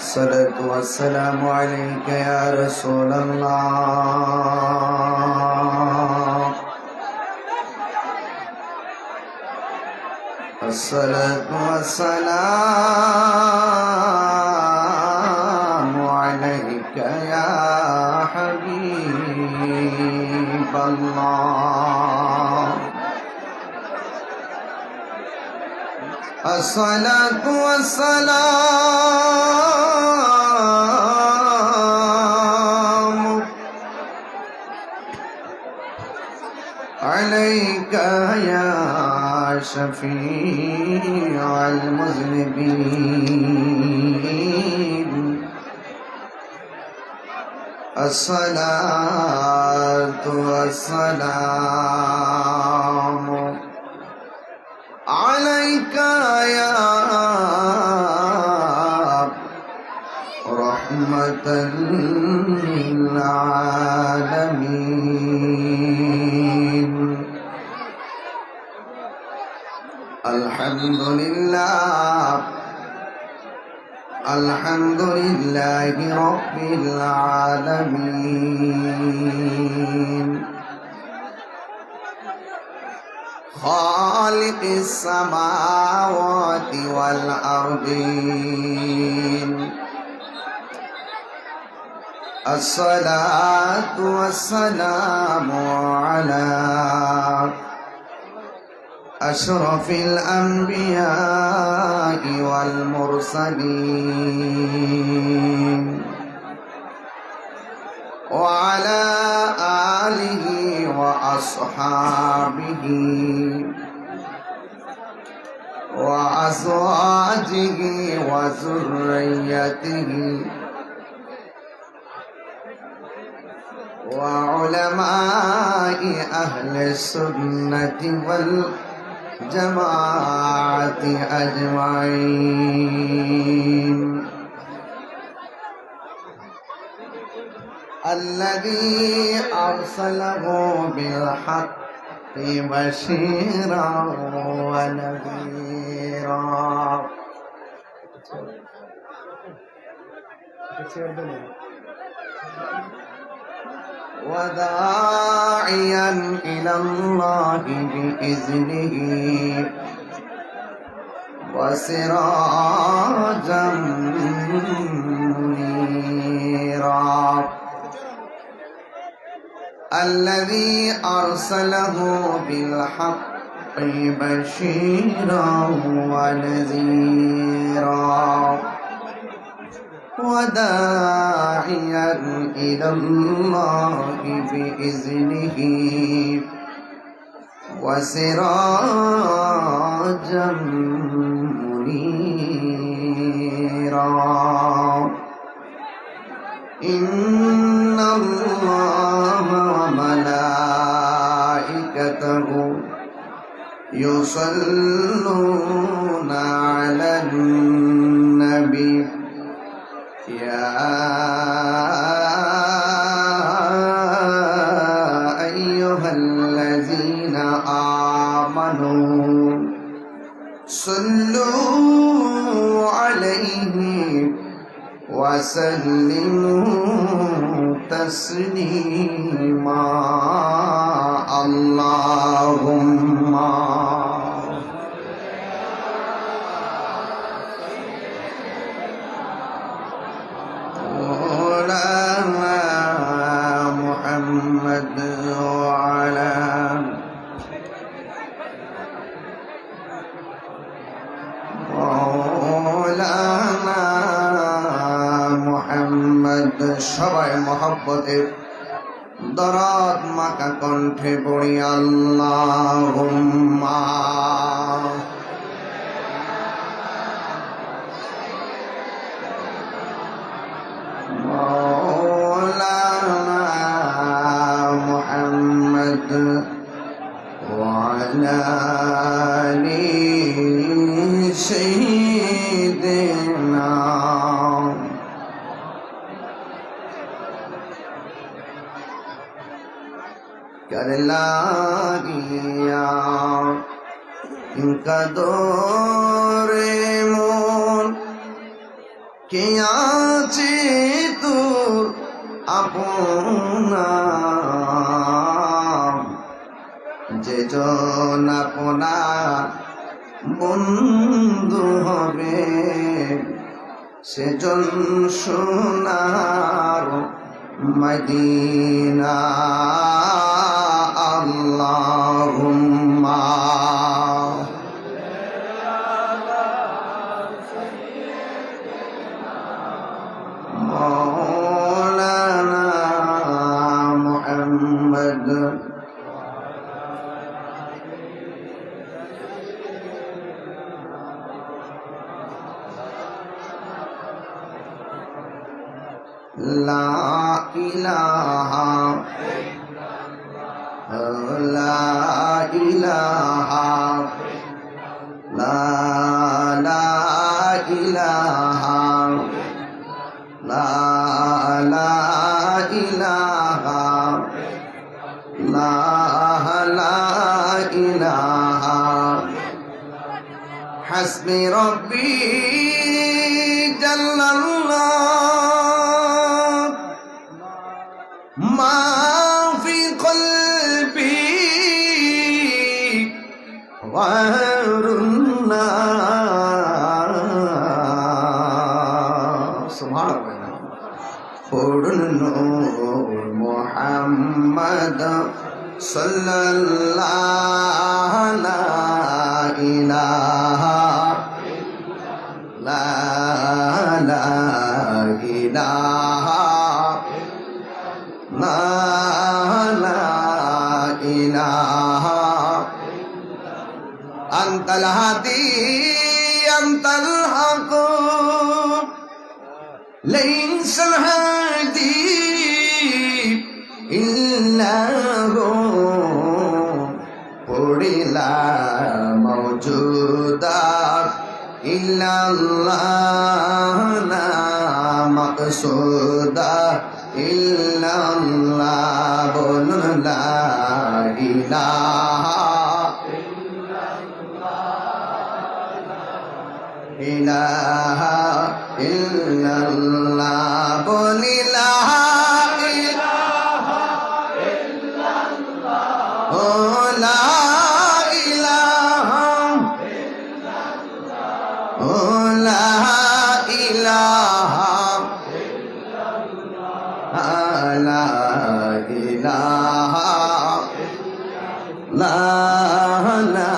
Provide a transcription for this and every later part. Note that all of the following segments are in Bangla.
الصلاة والسلام عليك يا رسول الله. الصلاة والسلام عليك يا حبيب الله. الصلاة والسلام عليك يا شفيع المذنبين. الصلاة والسلام عليك يا رحمة للعالمين. الحمد لله الحمد لله رب العالمين، خالق السماوات والأرضين. الصلاة والسلام على أشرف الأنبياء والمرسلين، وعلى آله وأصحابه وأزواجه وذريته وعلماء أهل السنة والجماعة أجمعين. الذي أرسله بالحق بشيرا ونذيرا وداعيا إلى الله بإذنه وسراجا منيرا. الذي أرسله بالحق بشيرا ونذيرا وداعيا إلى الله بإذنه وسراجا منيرا. إن الله وملائكته يصلون على النبي يا أيها الذين آمنوا صلوا عليه وسلموا تسليما. اللهم مولانا محمد وعلى مولانا محمد। সবাই মহব্বতে দরদ মাকা কণ্ঠে পড়ি আল্লাহুম্মা مولانا محمد وعلى آل سيدنا कर लागिया इनका दौरे मोन কে আছে তোর আপনা, যে জন আপনার বন্ধু হবে সেজন সোনার মদিনা। আল্লাহুম্মা মাওলানা মুহাম্মদ। লা ইলাহা লা ইলাহা লা লা ইলাহা লা লা ইলাহা লা লা ইলাহা। হাসবি রব্বি জাল্লাল্লাহ মা ফি কলবি গয়রুল্লাহ। সুবহানাল্লাহ। পড়ুন নূর মুহাম্মদ সাল্লাল্লাহু লা ইলাহা লা লা ইলাহা লা লা ইলাহা। আনতাল হাদি আনতাল হক লাইসাল হাদি ইল্লাহু পুরিলা মওজুদাত ইল্লাল্লাহ লা মাকসুদা ইল্লাল্লাহ। বলুন লা ইলাহা ইলাহা ইল্লাল্লাহ। বলি লা ইলাহা ইল্লাল্লাহ ও লা ইলাহা ও লা ইলাহা লা ইলাহা লা লা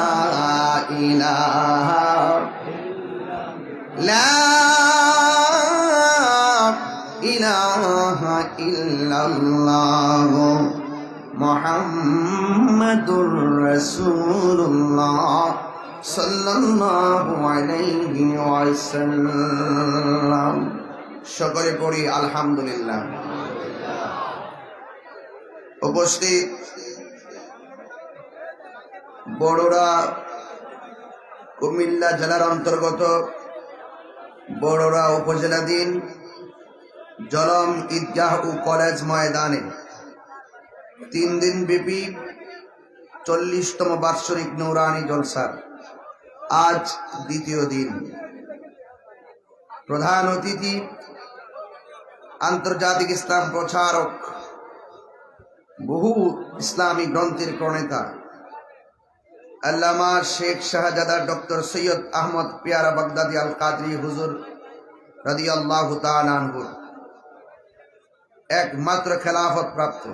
ইলাহা লা ইলাহা ইল্লাল্লাহ মুহাম্মাদুর রাসূলুল্লাহ সাল্লাল্লাহু আলাইহি ওয়াসাল্লাম। সকলে পড়ি আলহামদুলিল্লাহ। উপস্থিত বড়রা কুমিল্লা জেলার অন্তর্গত বড়রা উপজেলাধীন জলম ঈদগাহ ও কলেজ ময়দানে 3 দিন ব্যাপী 40তম বার্ষিক নূরানী জলসার আজ দ্বিতীয় দিন। প্রধান অতিথি আন্তর্জাতিক ইসলাম প্রচারক, বহু ইসলামী গ্রন্থের প্রণেতা আল্লামা শেখ শাহজাদা ডক্টর সৈয়দ আহমদ পিয়ারা বাগদাদি আল কাদরি হুজুর রাদিয়াল্লাহু তাআলা আনহু, একমাত্র খেলাফত প্রাপ্ত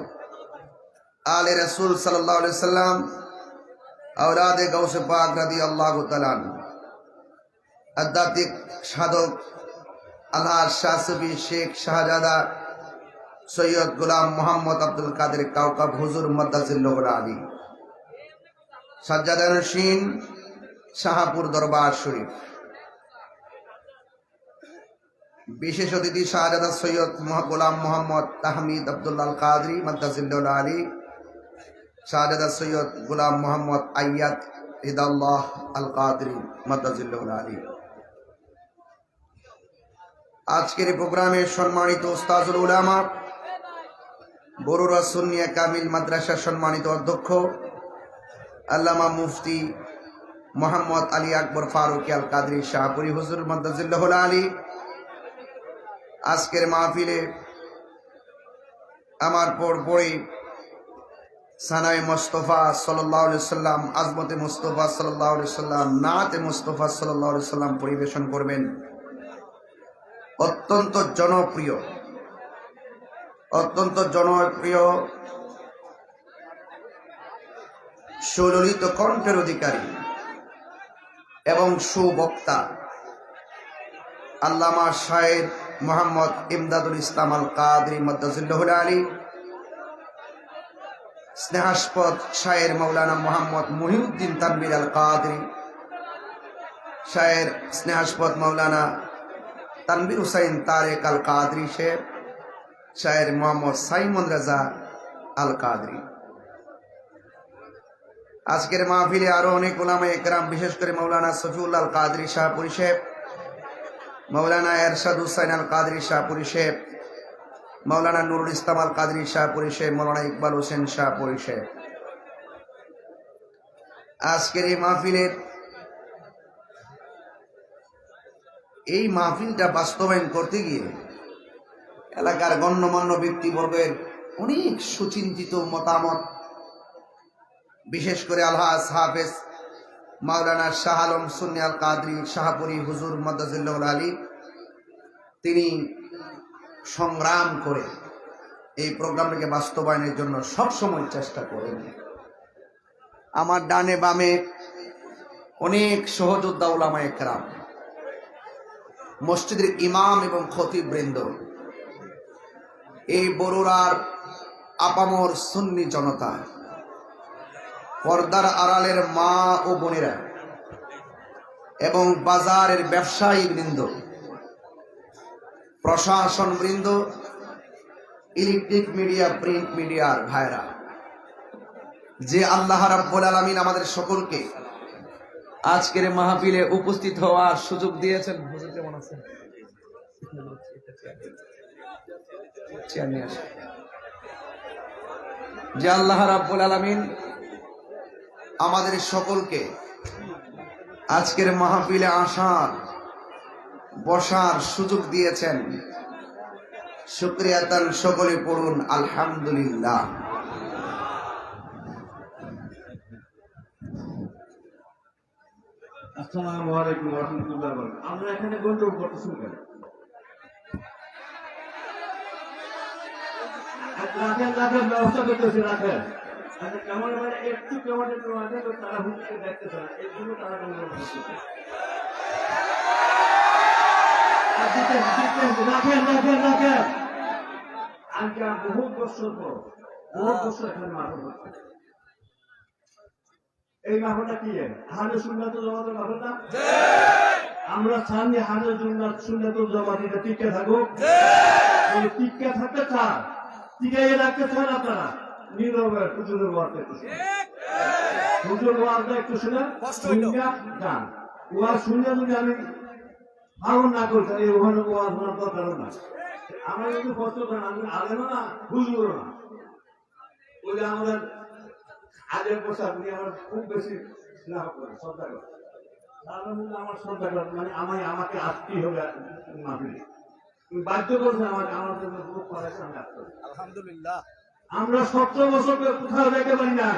আলে রাসূল সাল্লাল্লাহু আলাইহি সাল্লাম আওলাদে গাউসে পাক রাদিয়াল্লাহু তাআলা আনহু, আধ্যাত্মিক সাধক আলহাজ শাহ সুফি শেখ শাহজাদা সৈয়দ গোলাম মোহাম্মদ আব্দুল কাদের কাউকাব হুজুর মাদ্দাজিল্লাহু আলী, সাজ্জাদা নশীন শাহপুর দরবার শরীফ, বিশেষ অতিথি শাহজাদা সৈয়দ গোলাম মোহাম্মদ তাহমিদ আব্দুল্লাহ কাদরি মাদ্দাজিল্লাহু আলী, শাহজাদা সৈয়দ গোলাম মোহাম্মদ আয়াদ হিদাল্লাহ আল কাদরি মাদ্দাজিল্লাহু আলী। আজকের প্রোগ্রামে সম্মানিত উস্তাজুল উলামা, বড়ুরা সুন্নিয়া কামিল মাদ্রাসার সম্মানিত অধ্যক্ষ আল্লামা মুফতি মোহাম্মদ আলী আকবর ফারুকি আল কাদরি শাহপুরী হুজুর মাদ্দাজিল্লাহু আলী, আজকের মাহফিলে আমার পরপরই সানায়ে মুস্তাফা সাল্লাল্লাহু আলাইহি সাল্লাম, আজমতে মুস্তাফা সাল্লাল্লাহু আলাইহি সাল্লাম, নাতে মুস্তাফা সাল্লাল্লাহু আলাইহি সাল্লাম পরিবেশন করবেন। অত্যন্ত জনপ্রিয় সুললিত কণ্ঠের অধিকারী এবং সুবক্তা আল্লামা শায়ের মোহাম্মদ ইমদাদুল ইসলাম আল কাদরি মাদ্দাজিল্লাহুল আলী, স্নেহাস্পদ শায়ের মৌলানা মোহাম্মদ মুহিউদ্দিন তানবীর আল কাদরি, শায়ের স্নেহাস্পদ মৌলানা তানবীর হুসাইন তারেক আল কাদরি সাহেব, শায়ের মোহাম্মদ সাইমন রাজা আল কাদরি। আজকের মাহফিলে আরো অনেক উলামায়ে ইকরাম, বিশেষ করে মৌলানা সফিউল্লাহ আল কাদরি শাহপুরী সাহেব, মৌলানা এরশাদ হুসাইন আল কাদরি শাহপুরী সাহেব, মৌলানা নুরুল ইসলাম আল কাদরি শাহপুরী সাহেব, মৌলানা ইকবাল হোসেন শাহপুরী সাহেব। আজকের এই মাহফিলটা বাস্তবায়ন করতে গিয়ে এলাকার গণ্যমান্য ব্যক্তিবর্গের অনেক সুচিন্তিত মতামত, বিশেষ করে আলহাজ হাফেজ মাওলানা শাহ আলম সুন্নি আল কাদরি শাহপুরী হুজুর মাদ্দাজিল্লাহুল আলী, তিনি সংগ্রাম করে এই প্রোগ্রামটাকে বাস্তবায়নের জন্য সবসময় চেষ্টা করেন। আমার ডানে বামে অনেক সহযোদ্ধা উলামায়ে কেরাম, মসজিদের ইমাম এবং খতিব বৃন্দ, এই বরুড়ার আপামর সুন্নি জনতা, পর্দার আড়ালের মা ও বোনেরা এবং বাজারের ব্যবসায়ী বৃন্দ, প্রশাসন বৃন্দ, ইলেকট্রিক মিডিয়া, প্রিন্ট মিডিয়ার ভাইরা, যে আল্লাহ রাব্বুল আলামিন আমাদের সকলকে আজকের মাহফিলে উপস্থিত হওয়ার সুযোগ দিয়েছেন। হুজুর কেমন আছেন? যে আল্লাহ রাব্বুল আলামিন আমাদের সকলকে আজকের মাহফিলে আসার বসার সুযোগ দিয়েছেন, শুকরিয়া তার সকলে পড়ুন আলহামদুলিল্লাহ। আসসালামু আলাইকুম ওয়া রাহমাতুল্লাহি ওয়া বারাকাতুহু। আমরা এখানে গন্ডগোল করতেছি কেন? রাখেন ব্যবস্থা করতেছি, রাখেন। আচ্ছা, কেমন মানে একটু কেমন আছে তো তারা হুঁকে দেখতেছে না, এই জন্য তারা গন্ডগোল করতেছে। রাখেন। আজকে বহু বছর পর এখানে মাঠে হচ্ছে। এই মাহফিলটা কি আহলে সুন্নাতুল জামাতের মাহফিলটা? আমরা সামনে আহলে সুন্নাতুল জামাত এটা টিকে থাকুক, এই টিকে থাকতে চান, টিকে রাখতে চান আপনারা নীরবে হুজুরের ওয়াজটা একটু শুনুন, হুজুরের ওয়াজটা একটু শুনে যান। ওয়াজ শুনে যদি আমি পালন না করছি এই ওখানে ওয়াজ শোনার দরকার না। আমরা কিন্তু কষ্ট করেন, আমি আলেমও না হুজুরও না। ওই যে আমাদের আগের পোশাক নিয়ে আমার খুব বেশি স্নেহ করে, শ্রদ্ধা করে, তার মধ্যে আমার শ্রদ্ধা করে, মানে আমাকে আসতেই হবে মাহফিলে, বাধ্য করছে আমার জন্য গ্রুপ করাইছে, আমি আসতে হবে। আলহামদুলিল্লাহ আমরা 17 বছর কোথাও যেতে পারি না,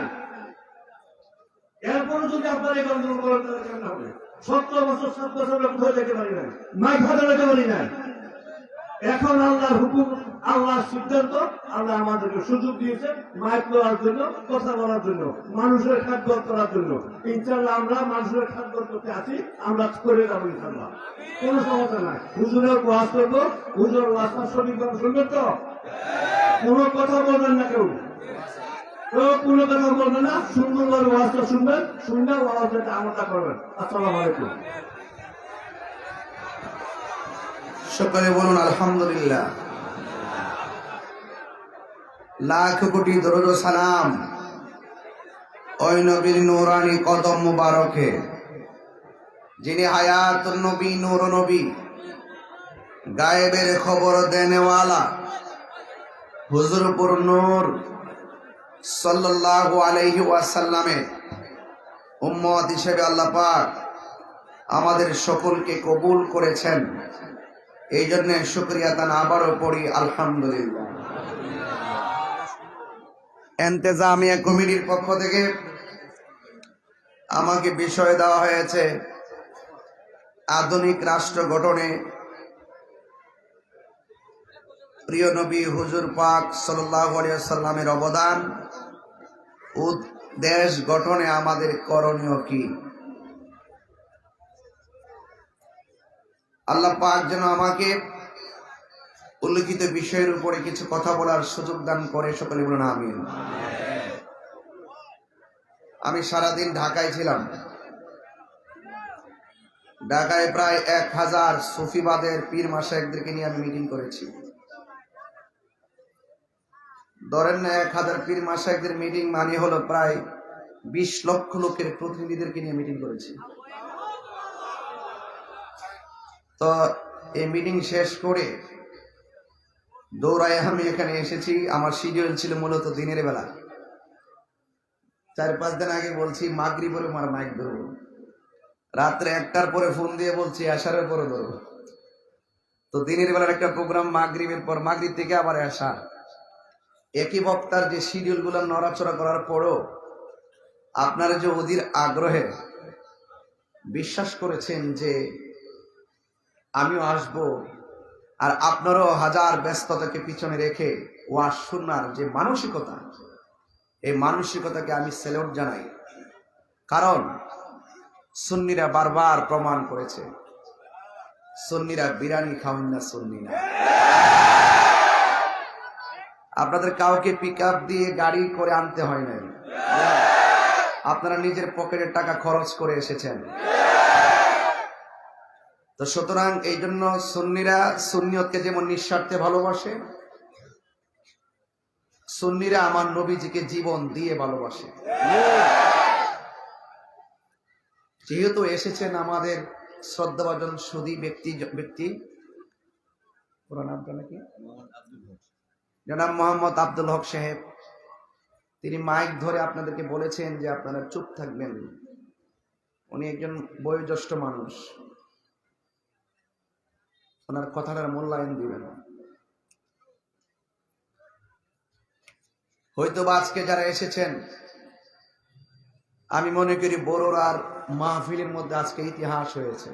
এরপরে যদি আপনারা এই আন্দোলন করেন তাহলে কেমন হবে? 17 বছর 7 বছর কোথাও যেতে পারি না, মাইক হাতে যেতে পারি না। এখন আল্লাহর হুকুম, আল্লাহর সিদ্ধান্ত, আল্লাহ আমাদেরকে সুযোগ দিয়েছে মাইক দেওয়ার জন্য, কথা বলার জন্য, মানুষের খাদ্য করার জন্য। ইনশাআল্লাহ আমরা মানুষের খাদ্য করতে আসি, আমরা করে যাবো ইনশাআল্লাহ, কোনো সমস্যা নাই। হুজুরের ওয়াজ করবো, হুজুরের ওয়াজটা সঠিকভাবে শুনবেন তো, কোনো কথা বলবেন না, কেউ কোনো কথা বলবেন না, সুন্দরভাবে ওয়াজটা শুনবেন, শুনলে ওয়াজটা আমলটা করবেন। আসসালামু আলাইকুম। সকলে বলুন আলহামদুলিল্লাহ। লাখ কোটি দরুদ ও সালাম ওই নবীর নূরানি কদম মুবারকে, যিনি হায়াতুন নবী, নূর নবী, গায়েবের খবর দেনেওয়ালা, হুজুরপুর নূর সাল্লাল্লাহু আলাইহি ওয়াসাল্লামের উম্মত হিসেবে আল্লাহ পাক আমাদের সকলকে কবুল করেছেন। এই জন্য শুকরিয়া তান আবারও পড়ি আলহামদুলিল্লাহ। ইন্তেজামিয়া কমিটির পক্ষ থেকে আমাকে বিষয় দেওয়া হয়েছে আধুনিক রাষ্ট্র গঠনে প্রিয় নবী হুজুর পাক সাল্লাল্লাহু আলাইহি ওয়াসাল্লামের অবদান ও দেশ গঠনে আমাদের করণীয় কি। আল্লাহ পাক যেন আমাকে উল্লেখিত বিষয়ের উপরে কিছু কথা বলার সুযোগ দান করে, সকলে বলুন আমিন। আমি সারাদিন ঢাকায় ছিলাম। ঢাকায় প্রায় 1000 সুফিবাদের পীর মাশায়েখদেরকে নিয়ে আমি মিটিং করেছি। ধরেন না 1000 পীর মাশায়েখদের মিটিং মানে হলো প্রায় 20 লক্ষ লোকের প্রতিনিধিদেরকে নিয়ে মিটিং করেছি। তো এই মিটিং শেষ করে দৌড়ায় আমি এখানে এসেছি। আমার শিডিউল ছিল মূলত দিনের বেলা। 4-5 দিন আগে বলছি মাগরিবের পরে আমার মাইক ধরবো, রাত্রে 1টার পরে ফোন দিয়ে বলছি এশারের পরে ধরবো। তো দিনের বেলার একটা প্রোগ্রাম, মাগরিবের পর, মাগরিব থেকে আবার এশা। একই বক্তার যে শিডিউল গুলো নড়াচড়া করার পরও আপনারা যে অধীর আগ্রহে বিশ্বাস করেছেন যে আমিও আসবো, আর আপনারও হাজার ব্যস্ততাকে পিছনে রেখে ওয়াজ শোনার যে মানসিকতা, এই মানসিকতাকে আমি স্যালুট জানাই। কারণ সুন্নিরা বারবার প্রমাণ করেছে সুন্নিরা বিরিয়ানি খাওয়ান না, সুন্নি না। আপনাদের কাউকে পিক আপ দিয়ে গাড়ি করে আনতে হয় নাই, আপনারা নিজের পকেটের টাকা খরচ করে এসেছেন। তো সুতরাং এই জন্য সুন্নিরা সুন্নিয়তকে যেমন নিঃস্বার্থে ভালোবাসে, সুন্নিরা আমার নবীজিকে জীবন দিয়ে ভালোবাসে। যেহেতু এসেছেন আমাদের শ্রদ্ধাভাজন সুদী ব্যক্তি পুরো নামটা নাকি জনাব মোহাম্মদ আব্দুল হক সাহেব, তিনি মাইক ধরে আপনাদেরকে বলেছেন যে আপনারা চুপ থাকবেন। উনি একজন বয়োজ্যেষ্ঠ মানুষ, ওনার কথাটার মূল্যায়ন দিবেন। হয়তো আজকে যারা এসেছেন, আমি মনে করি বড়রার মাহফিলের মধ্যে আজকে ইতিহাস হয়েছে।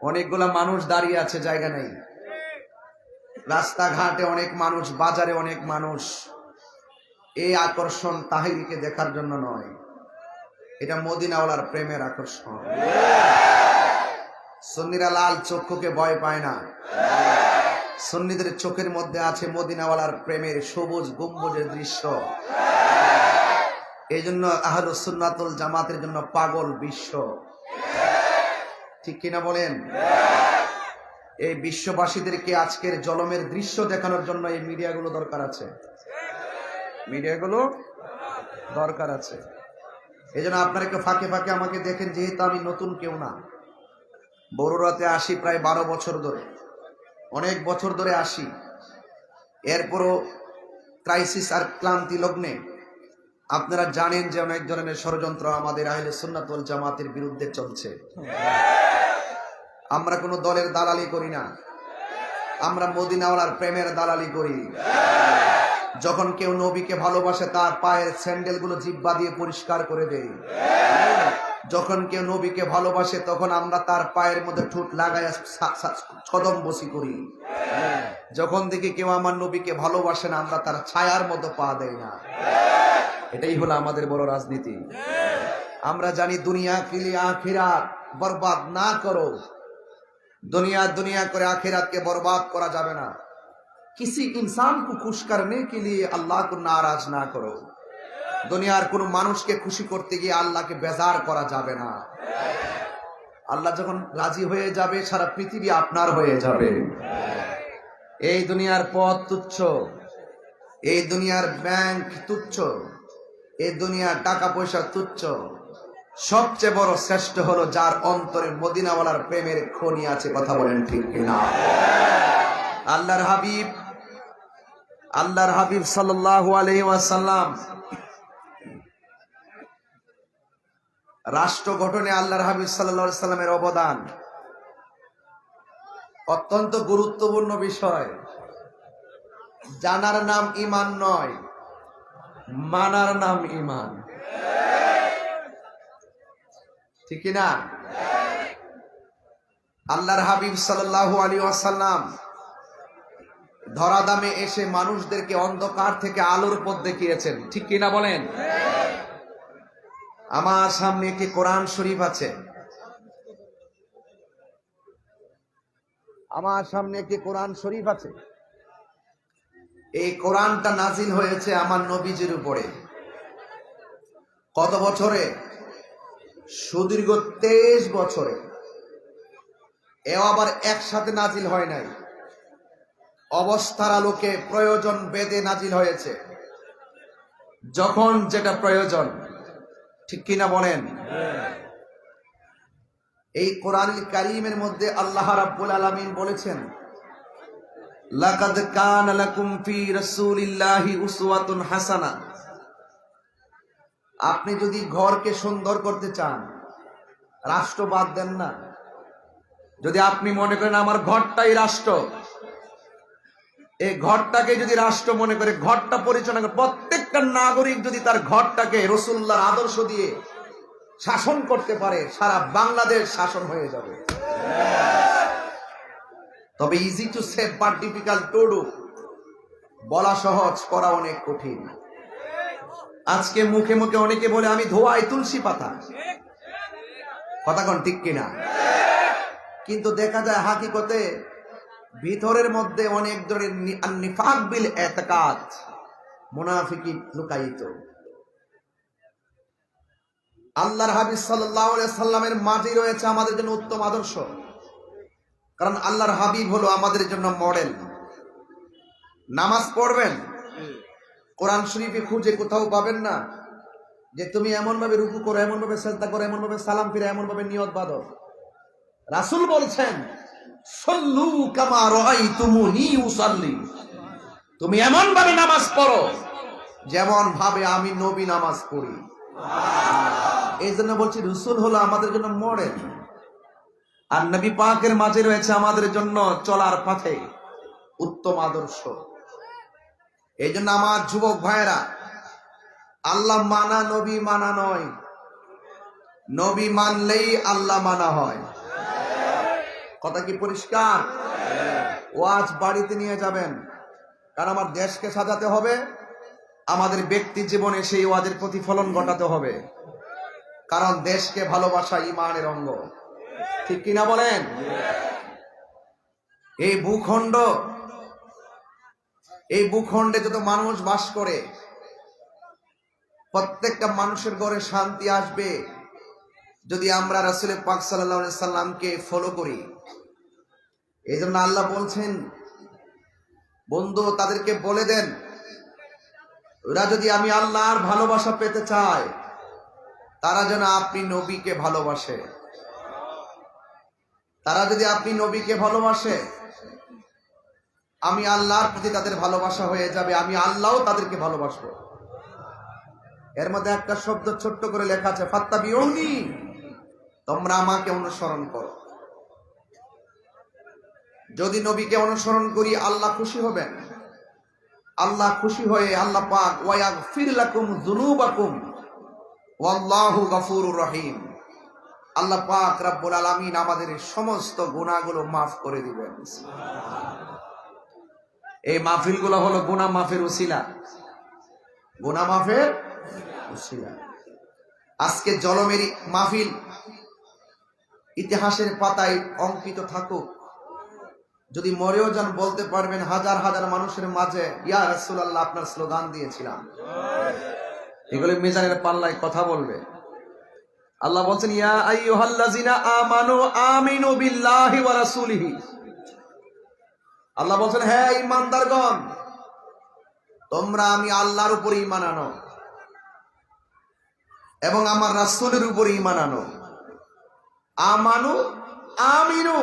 অনেকগুলা মানুষ দাঁড়িয়ে আছে, জায়গা নেই। রাস্তাঘাটে অনেক মানুষ, বাজারে অনেক মানুষ। এই আকর্ষণ তাহিরিকে দেখার জন্য নয়, এটা মদিনাওয়ালার প্রেমের আকর্ষণ। সুন্নিরা লাল চক্ষুকে ভয় পায় না। সুন্নিদের চোখের মধ্যে আছে মদিনাওয়ালার প্রেমের সবুজ গম্বুজের দৃশ্য। এই জন্য আহলুস সুন্নাতুল জামাতের জন্য পাগল বিশ্ব, ঠিক কিনা বলেন? এই বিশ্ববাসীদেরকে আজকের জলমের দৃশ্য দেখানোর জন্য এই মিডিয়াগুলো দরকার আছে, মিডিয়াগুলো দরকার আছে। এই জন্য আপনারা একটু ফাঁকে ফাঁকে আমাকে দেখেন, যেহেতু আমি নতুন কেউ না। বড়রাতে আসি প্রায় 12 বছর ধরে, অনেক বছর ধরে আসি। এরপরও ক্রাইসিস আর ক্লান্তি লগ্নে আপনারা জানেন যে অনেক ধরনের ষড়যন্ত্র আমাদের আহলে সুন্নাত ওয়াল জামাতের বিরুদ্ধে চলছে। আমরা কোনো দলের দালালি করি না, আমরা মদিনাওয়ালার প্রেমের দালালি করি। যখন কেউ নবীকে ভালোবাসে, তার পায়ের স্যান্ডেলগুলো জিহ্বা দিয়ে পরিষ্কার করে দেয়। যখন কেউ নবীকে ভালোবাসে, তখন আমরা তার পায়ের মধ্যে ঠোঁট লাগায় কদম বসি করি। যখন দেখি কেউ আমার নবীকে ভালোবাসে না, আমরা তার ছায়ার মতো পা দেই না। এটাই হলো আমাদের বড় রাজনীতি। আমরা জানি দুনিয়া के लिए आखिरात बर्बाद ना करो, दुनिया दुनिया করে আখিরাতকে বরবাদ করা যাবে না। किसी इंसान को खुश करने के लिए अल्लाह को नाराज ना करो, দুনিয়ার কোন মানুষকে খুশি করতে গিয়ে আল্লাহকে বেজার করা যাবে না। আল্লাহ যখন রাজি হয়ে যাবে, সারা পৃথিবী আপনার হয়ে যাবে। এই দুনিয়ার পথ তুচ্ছ, এই দুনিয়ার ব্যাংক তুচ্ছ, এই দুনিয়ার টাকা পয়সা তুচ্ছ। সবচেয়ে বড় শ্রেষ্ঠ হলো যার অন্তরে মদিনাওয়ালার প্রেমের খনি আছে। কথা বলেন ঠিক কিনা? আল্লাহর হাবিব সাল্লাল্লাহু আলাইহি ওয়াসাল্লাম রাষ্ট্র গঠনে আল্লাহর হাবিব সাল্লাল্লাহু আলাইহি ওয়াসাল্লামের অবদান অত্যন্ত গুরুত্বপূর্ণ বিষয়। জানার নাম ঈমান নয়, মানার নাম ঈমান, ঠিক কি না? আল্লাহর হাবিব সাল্লাল্লাহু আলাইহি ওয়াসাল্লাম ধরাধামে এসে মানুষদেরকে অন্ধকার থেকে আলোর পথ দেখিয়েছেন, ঠিক কি না বলেন? আমার সামনে একটি কোরআন শরীফ আছে, আমার সামনে একটি কোরআন শরীফ আছে। এই কোরআনটা নাজিল হয়েছে আমার নবীজির উপরে। কত বছরে? সুদীর্ঘ 23 বছরে। এও আবার একসাথে নাজিল হয় নাই, অবস্থার আলোকে প্রয়োজন বেদে নাজিল হয়েছে, যখন যেটা প্রয়োজন, ঠিক কিনা বলেন? এই কোরআনুল কারীমের মধ্যে আল্লাহ রাব্বুল আলামিন বলেছেন, লাকাদ কানা লাকুম ফি রাসূলিল্লাহি উসওয়াতুন হাসানাহ। আপনি যদি ঘরকে সুন্দর করতে চান, রাষ্ট্র বাদ দেন না। যদি আপনি মনে করেন আমার ঘরটাই রাষ্ট্র, এই ঘরটাকে যদি রাষ্ট্র মনে করে ঘরটা পরিচালনা করে, প্রত্যেকটা নাগরিক যদি তার ঘরটাকে রাসূলুল্লাহর আদর্শ দিয়ে শাসন করতে পারে, সারা বাংলাদেশ শাসন হয়ে যাবে। তবে easy to say but difficult to do, বলা সহজ, করা অনেক কঠিন। আজকে মুখে মুখে অনেকে বলে আমি ধোয়াই তুলসী পাতা, কথা কোন ঠিক কিনা? কিন্তু দেখা যায় হাকিকতে ভিতরের মধ্যে অনেক ধরনের নিফাক বিল ইতিকাদ, মুনাফিকি লুকায়িত। আল্লাহর হাবিব সাল্লাল্লাহু আলাইহি সাল্লামের মাঝে রয়েছে আমাদের জন্য উত্তম আদর্শ, কারণ আল্লাহর হাবিব হলো আমাদের জন্য মডেল। নামাজ পড়বেন, কোরআন শরীফে খুঁজে কোথাও পাবেন না যে তুমি এমন ভাবে রুকু করো, এমন ভাবে সিজদা করো, এমন ভাবে সালাম ফিরে, এমন ভাবে নিয়ত বাঁধো। রাসূল বলছেন, সল্লু কামা রাআইতুমুনি উসাল্লি, তুমি এমন ভাবে নামাজ পড়ো যেমন ভাবে আমি নবী নামাজ পড়ি। এই জন্য বলছি রাসূল হলো আমাদের জন্য মডেল, আর নবী পাকের মাঝে রয়েছে আমাদের জন্য চলার পথে উত্তম আদর্শ। এই জন্য আমার যুবক ভাইয়েরা, আল্লাহ মানা নবী মানা নয়, নবী মানলেই আল্লাহ মানা হয়। কথা কি পরিষ্কার? ওয়াজ বাড়িতে নিয়ে যাবেন, কারণ আমার দেশকে সাজাতে হবে, আমাদের ব্যক্তি জীবনে সেই ওয়াজের প্রতিফলন ঘটাতে হবে, কারণ দেশকে ভালোবাসা ঈমানের অঙ্গ, ঠিক কিনা বলেন? এই ভূখণ্ডে যত মানুষ বাস করে, প্রত্যেকটা মানুষের ঘরে শান্তি আসবে যদি আমরা রাসূল পাক সাল্লাল্লাহু আলাইহি সাল্লামকে ফলো করি। এই জন্য আল্লাহ বলছেন, বন্ধু তাদেরকে বলে দেন, ওরা যদি আমি আল্লাহর ভালোবাসা পেতে চায়, তারা যেন আপনি নবীকে ভালোবাসে। তারা যদি আপনি নবীকে ভালোবাসে, আমি আল্লাহর প্রতি তাদের ভালোবাসা হয়ে যাবে, আমি আল্লাহও তাদেরকে ভালোবাসবো। এর মধ্যে একটা শব্দ ছোট্ট করে লেখা আছে, ফাত্তাবিউনি, তোমরা আমাকে অনুসরণ করো। যদি নবীকে অনুসরণ করি, আল্লাহ খুশি হবেন। আল্লাহ খুশি হয়ে আল্লাহ পাক ওয়ায়াগফির লাকুম যুনুবাকুম ওয়াল্লাহু গফুরুর রহিম, আল্লাহ পাক রব্বুল আলামিন আমাদের সমস্ত গুনাহগুলো মাফ করে দিবেন। এই মাহফিলগুলো হলো গুনাহ মাফের উসিলা, গুনাহ মাফের উসিলা। আজকে জলমেরি মাহফিল ইতিহাসের পাতায় অঙ্কিত থাকুক, যদি মরেও যান বলতে পারবেন হাজার হাজার মানুষের মাঝে, ইয়া রাসূলুল্লাহ আপনার স্লোগান দিয়েছিলাম। এগুলো মিজানের পাল্লায় কথা বলবে। আল্লাহ বলছেন, ইয়া আইয়ুহাল্লাযিনা আমানু আমিনু বিল্লাহি ওয়া রাসূলিহি। আল্লাহ বলছেন, হে ঈমানদারগণ, তোমরা আমি আল্লাহর উপর ঈমান আনো এবং আমার রাসূলের উপর ঈমান আনো। আমানু আমিনু,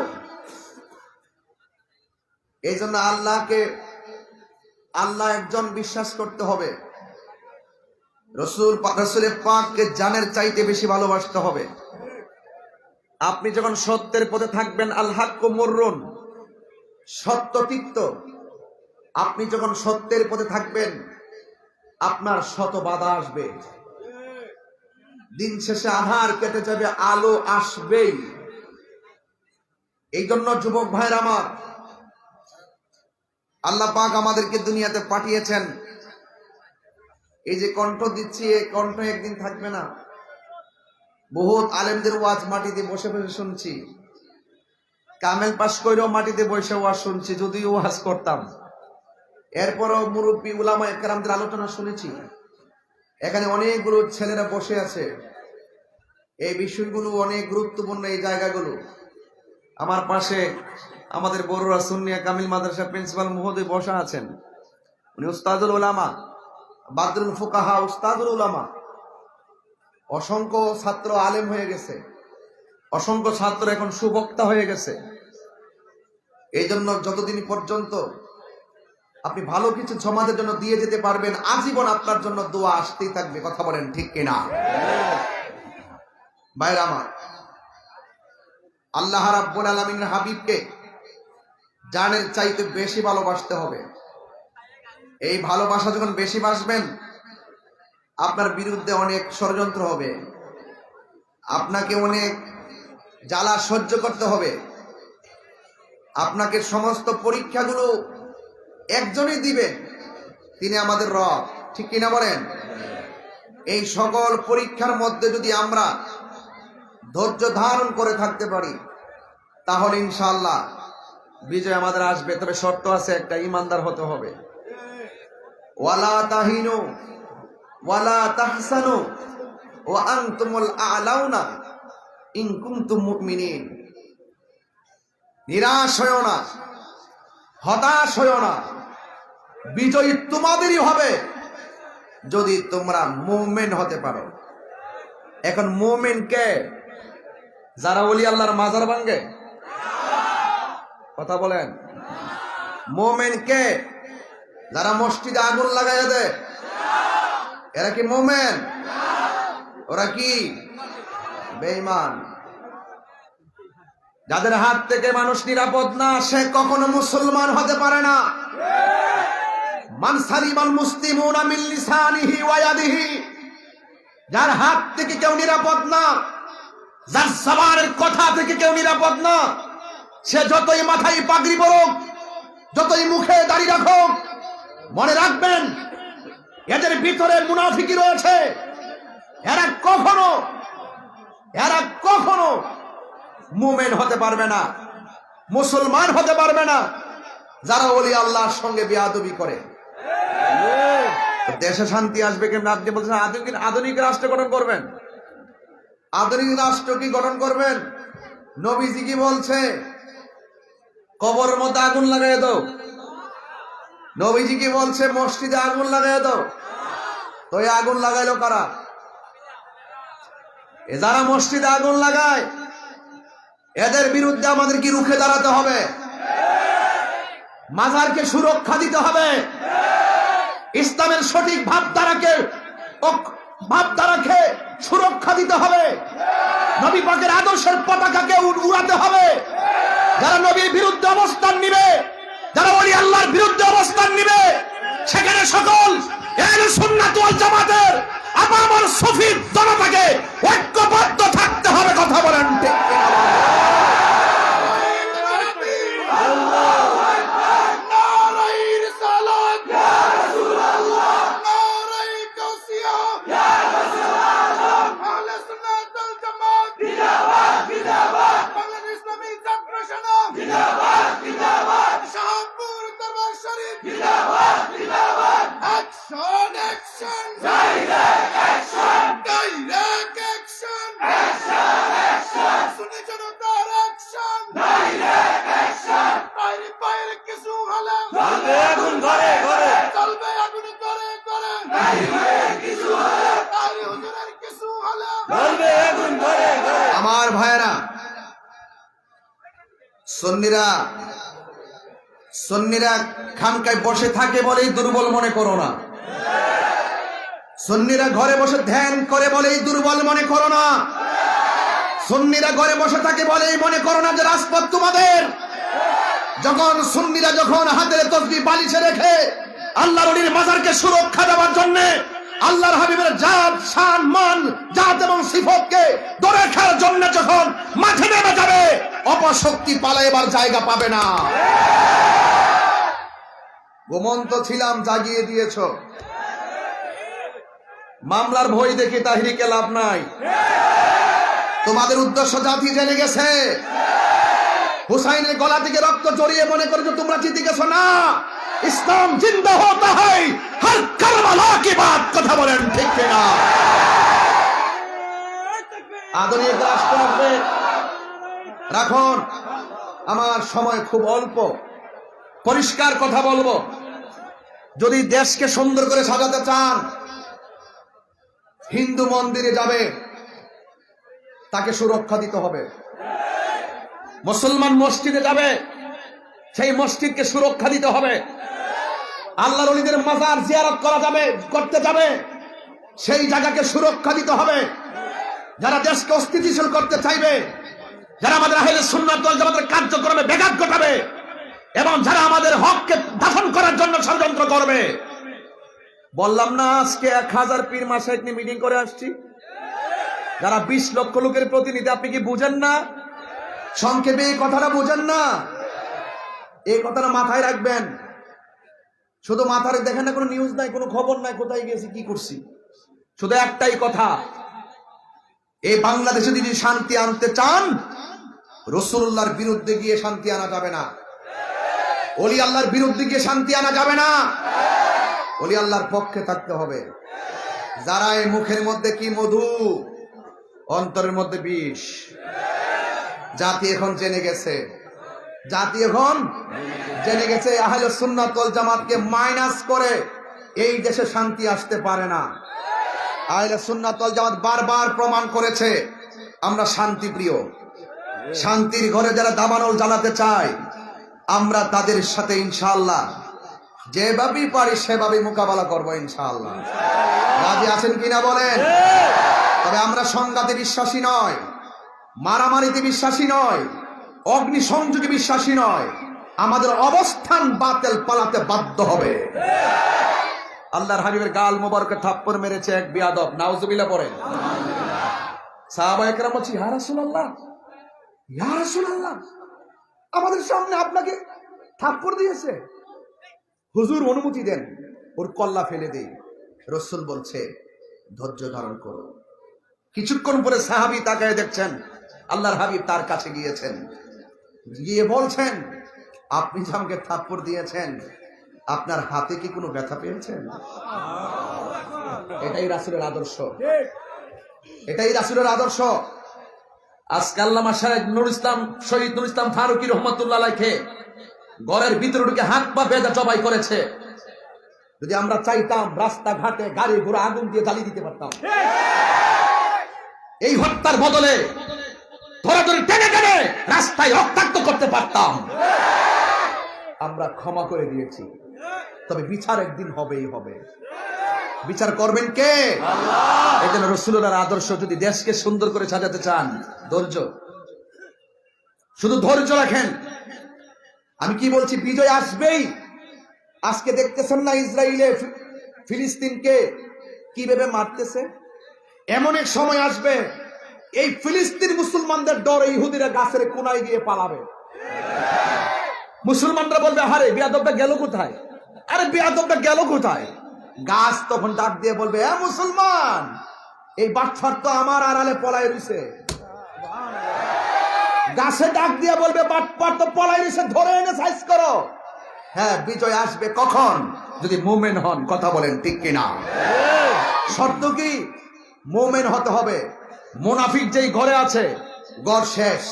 এই জন্য আল্লাহ একজন বিশ্বাস করতে হবে, রাসূলের পাককে জানের চাইতে বেশি ভালোবাসতে হবে। আপনি যখন সত্যের পথে থাকবেন, আল হাক্কু মুররুন সত্যতিক্ত। আপনি যখন সত্যের পথে থাকবেন, আপনার শত বাধা আসবে, দিন শেষে আধার কেটে যাবে, আলো আসবেই। এই জন্য যুবক ভাইয়ের আমার, আল্লাহ পাক আমাদেরকে দুনিয়াতে পাঠিয়েছেন। এই যে কণ্ঠ দিচ্ছি, এই কণ্ঠ একদিন থাকবে না। বহুত আলেমদের ওয়াজ মাটিতে বসে বসে শুনছি, কামেল পাশ করেও মাটিতে বসে ওয়াজ শুনছি, যদিও ওয়াজ করতাম। এরপরও মুরব্বী উলামা একরামদের আলোচনা শুনেছি। এখানে অনেকগুলো ছেলেরা বসে আছে। এই বিষয়গুলো অনেক গুরুত্বপূর্ণ। এই জায়গাগুলো আমার পাশে আমাদের বড়রা সুন্নিয়া কামিল মাদ্রাসা প্রিন্সিপাল মহোদয় বসা আছেন। উনি উস্তাদুল উলামা, বাদরুল ফুকাহা, উস্তাদুল উলামা। অসংখ্য ছাত্র আলেম হয়ে গেছে, অসংখ্য ছাত্র এখন সুবক্তা হয়ে গেছে। এই জন্য যতদিন পর্যন্ত আপনি ভালো কিছু সমাজের জন্য দিয়ে যেতে পারবেন, আজীবন আপনার জন্য দোয়া আসতেই থাকবে। কথা বলেন ঠিক কিনা? ভাইরা আমার, আল্লাহ রাব্বুল আলামিনের হাবিবকে জানের চাইতে বেশি ভালোবাসতে হবে। এই ভালোবাসা যখন বেশি বাসবেন, আপনার বিরুদ্ধে অনেক ষড়যন্ত্র হবে, আপনাকে অনেক জ্বালা সহ্য করতে হবে। আপনাকে সমস্ত পরীক্ষাগুলো একজনই দিবেন, তিনি আমাদের রব। ঠিক কিনা বলেন? এই সকল পরীক্ষার মধ্যে যদি আমরা ধৈর্য ধারণ করে থাকতে পারি, তাহলে ইনশাআল্লাহ বিজয় আমাদের আসবে। তবে শর্ত আছে একটা, ইমানদার হতে হবে। ওয়ালা তাহিনু ওয়ালা তাহসানু ওয়া আনতুমুল আ'লাউনা ইন কুনতুম মুমিনিন। নিরাশ হয়ো না, হতাশ হয়ো না, বিজয়ী তোমাদেরই হবে যদি তোমরা মুমিন হতে পারো। এখন মুমিন কে? যারা ওলি আল্লাহর মাজার ভাঙে? কথা বলেন। মুমিন কে? যারা মসজিদে আগুন লাগাইয়া দেয়? এরা কি মুমিন? ওরা কি বেঈমান? যাদের হাত থেকে মানুষ নিরাপদ না, সে কখনো মুসলমান হতে পারে না। মান সালিমাল মুসলিমুনা মিন লিসানিহি ওয়া ইয়াদিহি। যার হাত থেকে কেউ নিরাপদ না, যার জবানের কথা থেকে কেউ নিরাপদ না, সে যতই মাথায় পাগড়ি পরুক, যতই মুখে দাড়ি রাখুক, মনে রাখবেন এদের ভিতরে মুনাফিকি রয়েছে। এরা কখনো মুমিন হতে পারবে না, মুসলমান হতে পারবে না, যারা ওলি আল্লাহর সঙ্গে বেয়াদবি করে। দেশে শান্তি আসবে কেমন? আপনি বলছেন আধুনিক রাষ্ট্র গঠন করবেন। আধুনিক রাষ্ট্র কি গঠন করবেন? নবীজি কি বলছে? কবরের মধ্যে আগুন লাগাই দাও। নবীজি কি বলছে? মসজিদে আগুন লাগাই দাও। তো এই আগুন লাগাইলো কারা? যারা মসজিদে আগুন লাগায়, এদের বিরুদ্ধে আমাদের কি রুখে দাঁড়াতে হবে? মাজারকে সুরক্ষা দিতে হবে। ইসলামের সঠিক ভাবধারাকে সুরক্ষা দিতে হবে। নবী পাকের আদর্শের পতাকাকে উড়াতে হবে। যারা নবীর বিরুদ্ধে অবস্থান নিবে, যারা ওলি আল্লাহর বিরুদ্ধে অবস্থান নিবে, সেখানে সকল আহলে সুন্নাত ওয়াল জামাতের আপামর সুফি জনতাকে ঐক্যবদ্ধ থাকতে হবে। কথা বলেন ঠিক কিনা? আমার ভাইরা, সুন্নিরা খানকায় বসে থাকে বলেই দুর্বল মনে করো না। সুন্নিরা ঘরে বসে ধ্যান করে বলেই দুর্বল মনে করো না। সুন্নিরা ঘরে বসে থাকে বলেই মনে করো না যে রাজপথ তোমাদের। যখন সুন্নিরা যখন হাতের তসবিহ বালিশে রেখে আল্লাহর ওলির মাজারকে সুরক্ষা দেওয়ার জন্য আল্লাহর হাবিবের জাত শান মান জাত এবং সিফতকে ধরে রাখার জন্য যখন মাঠে নেমে যাবে, অপশক্তি পালাইবার জায়গা পাবে না। ঘুমন্ত ছিলাম, জাগিয়ে দিয়েছ। মামলার ভয় দেখে তাহরিকে লাভ নাই। তোমাদের উদ্দেশ্য জাতি জেনে গেছে। হুসাইনের গলা থেকে রক্ত জড়িয়ে মনে করে যে তোমরা জিতে গেছো না। ইসলাম জিন্দা হতা হয় হর কারবালা কি বাত, কথা বলেন ঠিক কিনা? আদরণীয় রাষ্ট্র আসবে, রাখুন। আমার সময় খুব অল্প, পরিষ্কার কথা বলবো। যদি দেশকে সুন্দর করে সাজাতে চান, হিন্দু মন্দিরে যাবে, তাকে সুরক্ষা দিতে হবে। মুসলমান মসজিদে যাবে, সেই মসজিদকে সুরক্ষা দিতে হবে। আল্লাহর ওলিদের মাজার জিয়ারত করা যাবে, করতে যাবে, সেই জায়গাকে সুরক্ষা দিতে হবে। যারা দেশকে অস্থিতিশীল করতে চাইবে, যারা আমাদের আহলে সুন্নাত ওয়াল জামাতের কার্যক্রমে ব্যাঘাত ঘটাবে এবং যারা আমাদের হককে দাফন করার জন্য ষড়যন্ত্র করবে, বললাম না আজকে 1000 পীর মাশায়েখ নিয়ে মিটিং করে আসছি। যারা 20 লক্ষ লোকের প্রতিনিধি, আপনি কি বুঝেন না? সংক্ষেপে এই কথাটা বুঝেন না? এই কথাটা মাথায় রাখবেন। শুধু মাথায় দেখেন না, কোনো নিউজ নাই, কোনো খবর নাই, কোথায় গেছি কি করছি। শুধু একটাই কথা, এই বাংলাদেশে যদি শান্তি আনতে চান, রাসূলুল্লাহর বিরুদ্ধে গিয়ে শান্তি আনা যাবে না। ওলি আল্লাহর বিরুদ্ধে গিয়ে শান্তি আনা যাবে না। ওলি আল্লাহর পক্ষে থাকতে হবে। যারা এই মুখের মধ্যে কি মধু, অন্তরের মধ্যে বিষ। জাতি এখন জেনে গেছে, জাতি এখন জেনে গেছে আহলে সুন্নাত ওয়াল জামাতকে মাইনাস করে এই দেশে শান্তি আসতে পারে না। আহলে সুন্নাত ওয়াল জামাত বারবার প্রমাণ করেছে আমরা শান্তি প্রিয়। শান্তির ঘরে যারা দাবানল জ্বালাতে চায়, আমরা তাদের সাথে ইনশাআল্লাহ যেভাবেই পারি সেভাবেই মোকাবেলা করবো ইনশাআল্লাহ। রাজি আছেন কিনা বলেন? তবে আমরা সংঘাতে বিশ্বাসী নয়, মারামারিতে বিশ্বাসী নয়, অগ্নি সংযোগে বিশ্বাসী নয়। আমাদের অবস্থান বাতিল পালাতে বাধ্য হবে। আল্লাহর হাবিবের গাল মোবারকে থাপ্পড় মেরেছে এক বিয়াদব, নাউজুবিল্লাহ পড়েন। সাহাবায়ে কেরাম বলছে, ইয়া রাসূলুল্লাহ, ইয়া রাসূলুল্লাহ, আমাদের সামনে আপনাকে থাপ্পড় দিয়েছে, হুজুর অনুমতি দেন, ওর কল্লা ফেলে দেই। রাসূল বলছে, ধৈর্য ধারণ করো। কিছুক্ষণ পরে সাহাবী তাকায় দেখছেন আল্লাহর হাবিব তার কাছে গিয়েছেন, গিয়ে বলছেন, আপনি যে আমাকে থাপ্পড় দিয়েছেন, আপনার হাতে কি কোনো ব্যথা পেয়েছেন? এটাই রাসূলের আদর্শ, এটাই রাসূলের আদর্শ। আজকে আল্লামা শাহেদ নুরুল ইসলাম, শহীদ নুরুল ইসলাম ফারুকী রহমাতুল্লাহ আলাইহি ঘরের ভিতরে ঢুকে হাত পা বেঁধে জবাই করেছে। যদি আমরা চাইতাম, রাস্তাঘাটে গাড়ি ঘোড়া আগুন দিয়ে জ্বালিয়ে দিতে পারতাম। এই হত্যার বদলে ধরাধরি টেনে টেনে রাস্তায় রক্তাক্ত করতে পারতাম। আমরা ক্ষমা করে দিয়েছি, তবে বিচার একদিন হবেই হবে। বিচার করবেন কে? আল্লাহ। এই জন্য রাসূলুল্লাহর আদর্শ যদি দেশকে সুন্দর করে সাজাতে চান, ধৈর্য, শুধু ধৈর্য রাখেন। আমি কি বলছি, বিজয় আসবেই। আজকে দেখতেছেন না ইসরায়েলে ফিলিস্তিনকে কিভাবে মারতেছে। এমন এক সময় আসবে, এই ফিলিস্তিন মুসলমানদের ডরে ইহুদিরা গাছের কোনায় গিয়ে পালাবে। মুসলমানরা বলবে, আরে বিয়াদবটা গেল কোথায়, আরে বিয়াদবটা গেল কোথায়। গাছ তখন ডাক দিয়ে বলবে, এ মুসলমান, এই বাচ্চার তো আমার আড়ালে পলায় রইছে। গাছে ডাক দিয়ে বলবে, বাটপার তো পলায় রইছে, ধরে এনে সাইজ করো। হ্যাঁ, বিজয় আসবে কখন? যদি মুমিন হন। কথা বলেন ঠিক কিনা? শর্ত কি? মুমিন হতে হবে। মুনাফিক যেই ঘরে আছে, ঘর শেষ।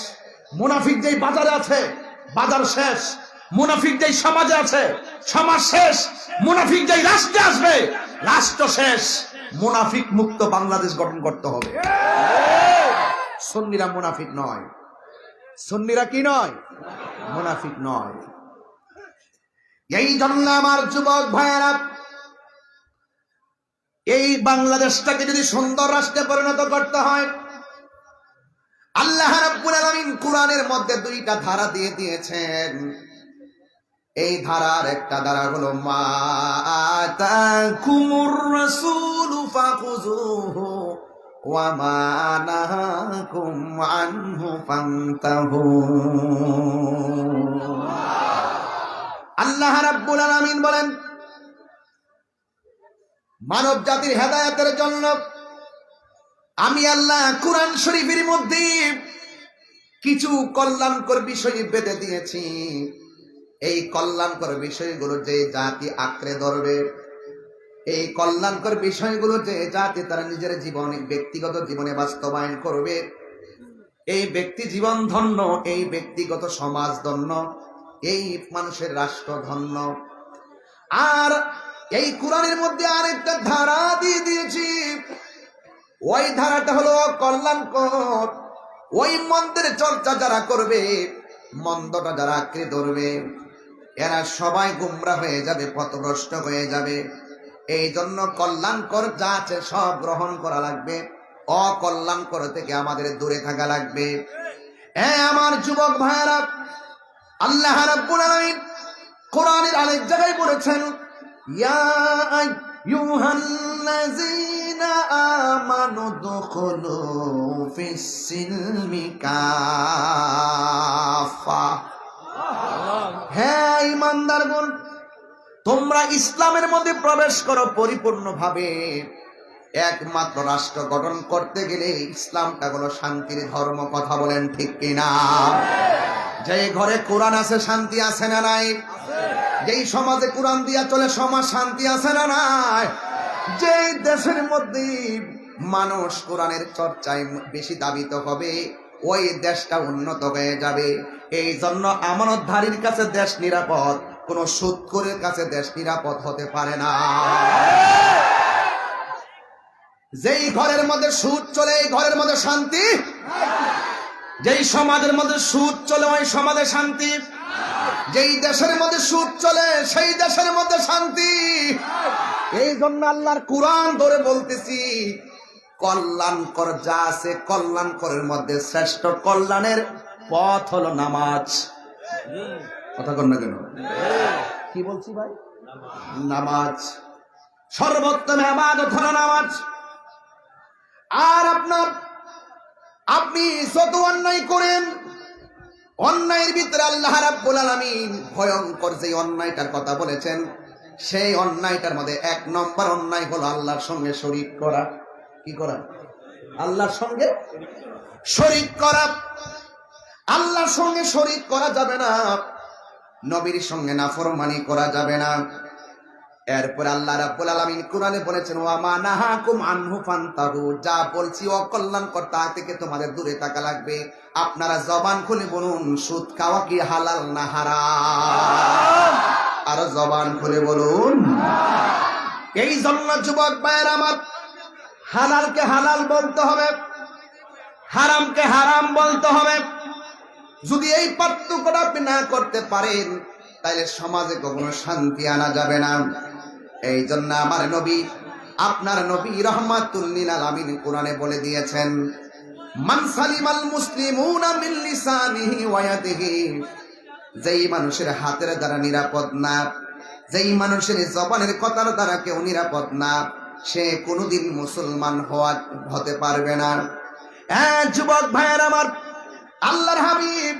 মুনাফিক যেই বাজারে আছে, বাজার শেষ। মুনাফিক যেই সমাজে আছে, সমাজ শেষ। মুনাফিক যেই রাষ্ট্রে আসবে, রাষ্ট্র শেষ। মুনাফিক মুক্ত বাংলাদেশ গঠন করতে হবে। সুন্নিরা মুনাফিক নয়। সুন্নিরা কি নয়? মুনাফিক নয়। এই জন্য আমার যুবক ভাইয়েরা, এই বাংলাদেশটাকে যদি সুন্দর রাষ্ট্রে পরিণত করতে হয়, আল্লাহ রাব্বুল আলামিন কোরআনের মধ্যে 2টা ধারা দিয়ে দিয়েছেন। এই ধারার একটা ধারা হলো মা আতাকুমুর রাসূলু ফাখুযুহু ওয়া মা নাহাকুম আনহু ফান্তাহু। আল্লাহ রাব্বুল আলামিন বলেন, মানব জাতির হেদায়েতের জন্য আমি আল্লাহ কুরআন শরীফের মধ্যে কিছু কল্যাণকর বিষয় বেঁধে দিয়েছি। এই কল্যাণকর বিষয়গুলো যে জাতি আঁকড়ে ধরবে, এই কল্যাণকর বিষয়গুলো যে জাতি তারা নিজের জীবনে, ব্যক্তিগত জীবনে বাস্তবায়ন করবে, এই ব্যক্তি জীবন ধন্য, এই ব্যক্তিগত সমাজ ধন্য, এই মানুষের রাষ্ট্র ধন্য। আর এই কোরআনের মধ্যে আরেকটা ধারা দিয়ে দিয়েছি, ওই ধারাটা হলো কল্যাণকর। ওই মন্দের চর্চা যারা করবে, মন্দটা যারা আঁকড়ে ধরবে, এরা সবাই গুমরা হয়ে যাবে, পথভ্রষ্ট হয়ে যাবে। এই জন্য কল্যাণকর যা আছে সব গ্রহণ করা লাগবে, অকল্যাণকর থেকে আমাদের দূরে থাকা লাগবে। আমার যুবক ভাইরা, আল্লাহ রাব্বুল আলামিন কোরআনের আরেক জায়গায় বলেছেন, ইয়া আইয়ুহাল্লাযীনা আমানু দুখুলু ফিস-সিলমি কাফা। হ্যাঁ ঈমানদারগণ, তোমরা ইসলামের মধ্যে প্রবেশ করো পরিপূর্ণভাবে। একমাত্র রাষ্ট্র গঠন করতে গেলে ইসলামটা হলো শান্তির ধর্ম। কথা বলেন ঠিক কিনা? যে ঘরে কোরআন আছে শান্তি আছে না নাই? যেই সমাজে কোরআন দিয়া চলে সমাজ শান্তি আছে না নাই? যেই দেশের মধ্যে মানুষ কোরআনের চর্চায় বেশি দাবিত হবে, ওই দেশটা উন্নত হয়ে যাবে। এই জন্য আমানতধারীর কাছে দেশ নিরাপদ, কোন সুদখোরের কাছে দেশ নিরাপদ হতে পারে না। যেই ঘরের মধ্যে সুদ চলে, এই ঘরের মধ্যে শান্তি। যেই সমাজের মধ্যে সুদ চলে, ওই সমাজে শান্তি। যেই দেশের মধ্যে সুদ চলে, সেই দেশের মধ্যে শান্তি। এই জন্য আল্লাহর কোরআন ধরে বলতেছি, কল্যাণকর যা আছে, কল্যাণকরের মধ্যে শ্রেষ্ঠ কল্যাণের পথ হলো নামাজ। কথা কন না কেন? কি বলছি ভাই? নামাজ সর্বোত্তম ইবাদত হলো নামাজ। আর আপনি যত অন্যায় করেন, অন্যায়ের ভিতরে আল্লাহ রাব্বুল আলামিন ভয়ঙ্কর যে অন্যায়টার কথা বলেছেন, সেই অন্যায়টার মধ্যে এক নম্বর অন্যায় হলো আল্লাহর সঙ্গে শরীক করা। কি করা? আল্লাহর সঙ্গে শরীক করা। আল্লাহর সঙ্গে শরীক করা যাবে না, নবীর সঙ্গে নাফরমানি করা যাবে না। এরপর আল্লাহ রাব্বুল আলামিন কোরআনে বলেছেন, ওয়া মা নাহাকুম আনহু ফান্তাহু। যা বলছি অকল্যাণকর তা থেকে তোমাদের দূরে থাকা লাগবে। আপনারা জবান খুলে বলুন, সুদ খাওয়া কি হালাল না হারাম? আর জবান খুলে বলুন। এই জন্য যুবক ভাইয়ের আমার, হালালকে হালাল বলতে হবে, হারামকে হারাম বলতে হবে। যদি এই পার্থক্যটা আপনি না করতে পারেন, তাহলে সমাজে কখনো শান্তি আনা যাবে না। এই জন্য আমার নবী, আপনার নবী রাহমাতুল লিল আলামিন কোরআনে বলে দিয়েছেন, মান সালিমাল মুসলিমুনা মিন লিসানিহি ওয়া ইয়াদিহি। যেই মানুষের হাতের দ্বারা নিরাপদ না, যেই মানুষের জবানের কথার দ্বারা কেউ নিরাপদ না, সে কোনোদিন মুসলমান হতে পারবে না। যুবক ভাইয়ের আমার, আল্লাহর হাবিব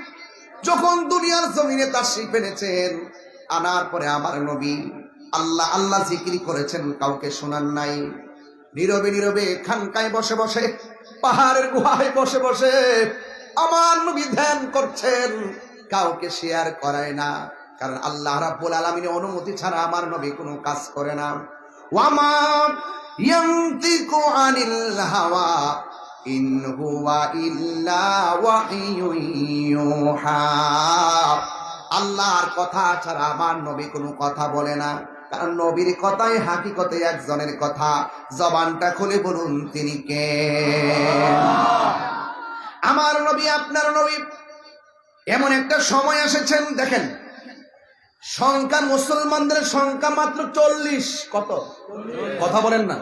যখন দুনিয়ার জমিনে তাশরীফ এনেছেন, আনার পরে আমার নবী আল্লাহ আল্লাহ জিকির করেছেন, কাউকে শোনান নাই। নীরবে নীরবে খানকায় বসে বসে, পাহাড়ের গুহায় বসে বসে আমার নবী ধ্যান করছেন, কাউকে শেয়ার করায় না। কারণ আল্লাহ রাব্বুল আলামিনের অনুমতি ছাড়া আমার নবী কোনো কাজ করে না। ওয়ামা ইয়ানতিকু আনিল হাওয়া ইন হুয়া ইল্লা ওয়াহিয়ুন ইউহা। আল্লাহর কথা ছাড়া আমার নবী কোনো কথা বলে না, কারণ নবীর কথাই হাকিকতে একজনের কথা। জবানটা খুলে বলুন, তিনি কে? আমার নবী, আপনার নবী। এমন একটা সময় এসেছেন, দেখেন সংখ্যা, মুসলমানদের সংখ্যা মাত্র 40। কত? কথা বলেন না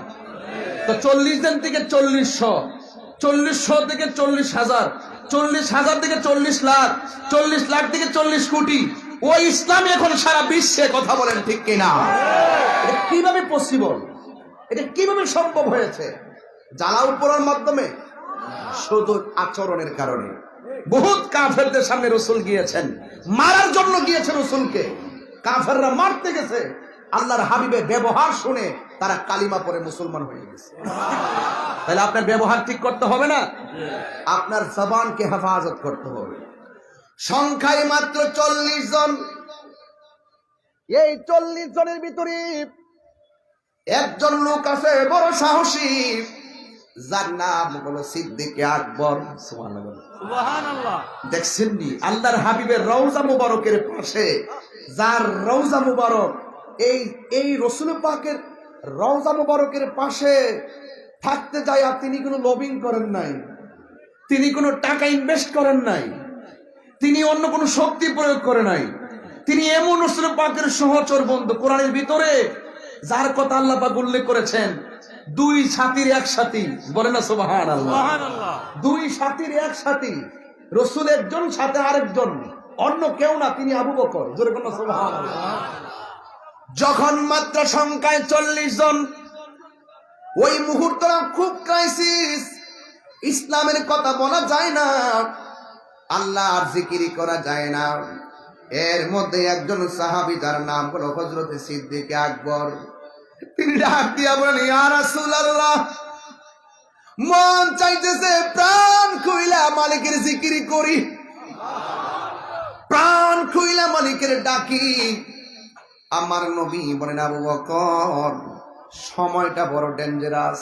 তো। 40 জন থেকে 4000, 4000 থেকে 40,000, 40,000 থেকে 40 লাখ, 40 লাখ থেকে 40 কোটি। ওই ইসলাম এখন সারা বিশ্বে, কথা বলেন ঠিক কিনা? এটা কিভাবে পসিবল? এটা কিভাবে সম্ভব হয়েছে? জ্বালাও পোড়ার মাধ্যমে? শুধু আচরণের কারণে। বহুত কাফেরদের সামনে রাসূল গিয়েছেন, মারার জন্য গিয়েছে রাসূলকে। কাফেররা মারতে গেছে, আল্লাহর হাবিবের ব্যবহার শুনে তারা কালিমা পড়ে মুসলমান হয়ে গেছে। তাহলে আপনার ব্যবহার ঠিক করতে হবে না? আপনার জবানকে হেফাজত করতে হবে। সংখ্যায় মাত্র 40 জন। এই 40 জনের ভিতরে একজন লোক আছে বড় সাহসী, যার নাম হলো সিদ্দিক আকবর। সুবহানাল্লাহ। দেখছেন নি আল্লাহর হাবিবের রওজা মুবারকের পাশে, যার রওজা মুবারক এই রাসূল পাকের রওজা মুবারকের পাশে থাকতে যায়, আর তিনি কোনো লবিং করেন নাই, তিনি কোনো টাকা ইনভেস্ট করেন নাই, তিনি অন্য কোনো শক্তি প্রয়োগ করে নাই। তিনি এমন রাসূল পাকের সহচর বন্ধু। কোরআনের ভিতরে যার কথা আল্লাহ পাক উল্লেখ করেছেন, 2 সাথীর এক সাথী, বলে না সুবহানাল্লাহ। দুই সাথীর এক সাথী, রাসূল একজন, সাথে আরেকজন, অন্য কেউ না, তিনি আবু বকর। জোরে বলো সুবহানাল্লাহ। যখন মাত্র সংখ্যায় 40 জন, ওই মুহূর্তটা খুব ক্রাইসিস। ইসলামের কথা বলা যায় না, আল্লাহর জিকির করা যায় না। এর মধ্যে একজন সাহাবী, যার নাম হলো হযরত সিদ্দিক আকবর, তিনি ডাক দিয়া বলেন, ইয়া রাসূলুল্লাহ, মন চাইতেছে প্রাণ খুইলা মালিকের জিকির করি, প্রাণ খুইলা মালিকের ডাকি। আমার নবী বলেন, আবু বকর, সময়টা বড় ডেঞ্জারাস।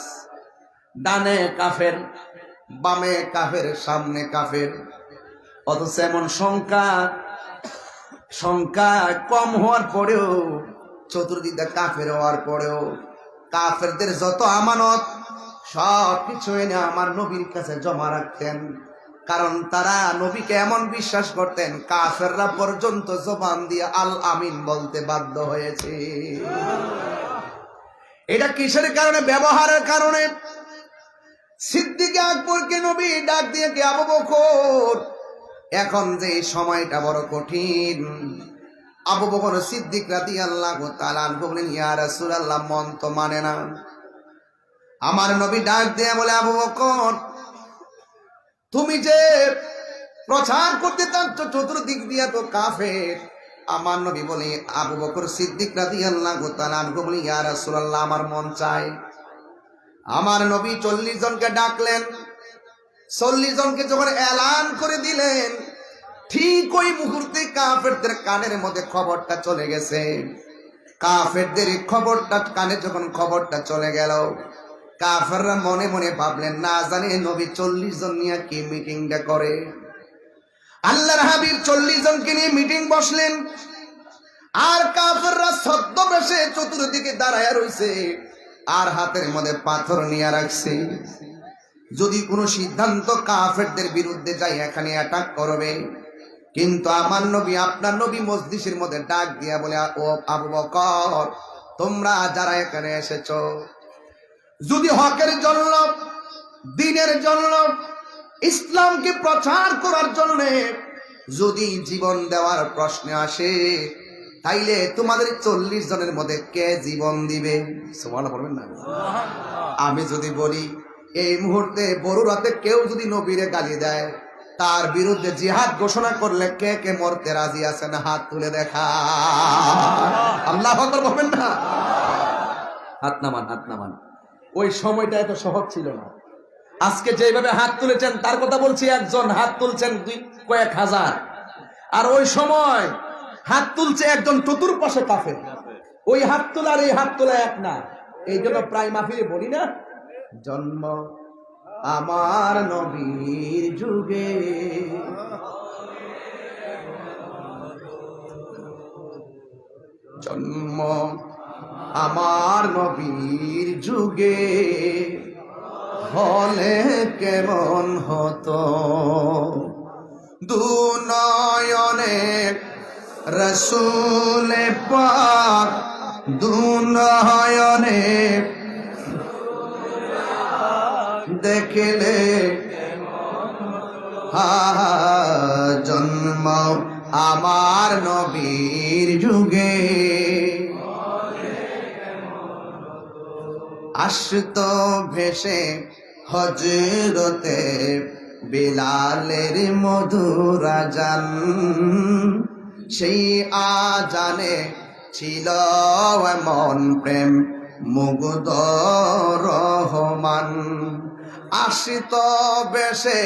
ডানে কাফের, বামে কাফের, সামনে কাফের, অথচ এমন সংখ্যা কম হওয়ার পরেও, চতুর্দিকে কাফের হওয়ার পরেও, কাফেরদের যত আমানত সবকিছু এনে আমার নবীর কাছে জমা রাখতেন। কারণ তারা নবীকে এমন বিশ্বাস করতেন, কাফেররা পর্যন্ত জবান দিয়ে আল আমিন বলতে বাধ্য হয়েছে। এটা কিসের কারণে? ব্যবহারের কারণে। সিদ্দিক আকবরকে নবী ডাক দিয়ে, কে আবু বকর, এখন যে সময়টা বড় কঠিন। আবু বকর সিদ্দিক রাদিয়াল্লাহু তাআলা আনহু বলেন, ইয়া রাসূলুল্লাহ, মন তো মানে না। আমার নবী ডাক দিয়ে বলে, আবু বকর, তুমি যে প্রচার করতে চাচ্ছ চতুর্দিক দিয়া তো কাফের। আমার নবী বলে, আবু বকর সিদ্দিক রাদিয়াল্লাহু তাআলা আনহু বলে, ইয়া রাসূলুল্লাহ, আমার মন চায়। আমার নবী 40 জনকে ডাকলেন। 40 জনকে যখন এলান করে দিলেন, ঠিক ওই মুহূর্তে কাফেরদের কানের মধ্যে খবরটা চলে গেছে। কাফেরদের খবরটা কানে যখন খবরটা চলে গেল, কাফেররা মনে মনে ভাবলেন, না জানি নবী 40 জন নিয়ে কি মিটিংটা করে। আল্লাহর হাবিব 40 জনকে নিয়ে মিটিং বসলেন, আর কাফেররা ছদ্মবেশে চতুর্দিকে দাঁড়ায় রইছে, আর হাতের মধ্যে পাথর নিয়ে রাখছে। যদি কোনো সিদ্ধান্ত কাফেরদের বিরুদ্ধে যায়, এখানে অ্যাটাক করবে। কিন্তু আমার নবী, আপনার নবী মজলিসের মধ্যে ডাক দিয়া বলে, ও আবু বকর, তোমরা যারা এখানে এসেছো, যদি হকের জন্য, দ্বীনের জন্য, ইসলামকে প্রচার করার জন্য যদি জীবন দেওয়ার প্রশ্ন আসে, তাইলে তোমাদের 40 জনের মধ্যে কে জীবন দিবে? সুবহানাল্লাহ বলবেন না? আমি যদি বলি, এই মুহূর্তে বড়রাতে কেউ যদি নবীরে গালি দেয়, তার বিরুদ্ধে জিহাদ ঘোষণা করলে কে কে মরতে রাজি আছেন? হাত তুলে দেখা। আল্লাহু আকবার বলবেন না? হাত নামান, হাত নামান। ওই সময়টা এত সহজ ছিল না। আজকে যেভাবে হাত তুলেছেন তার কথা বলছি, একজন হাত তুলছেন কয়েক হাজার, আর ওই সময় হাত তুলছে একজন চতুর্পাশে কাফের। ওই হাত তোলার এই হাত তোলা এক না। এই জন্য প্রায় মাহফিলে বলি না, জন্ম আমার নবীর যুগে, জন্ম আমার নবীর যুগে, হলে কেমন হতো, দুনয়নে রাসূল পাক, দুনয়নে দেখলে, জন্ম আমার নবীর যুগে আসতো ভেসে হজরতে বিলালের মধুর আজান সেই আজানে ছিল এমন প্রেম মুগ্ধ রহমান আসিত বেশে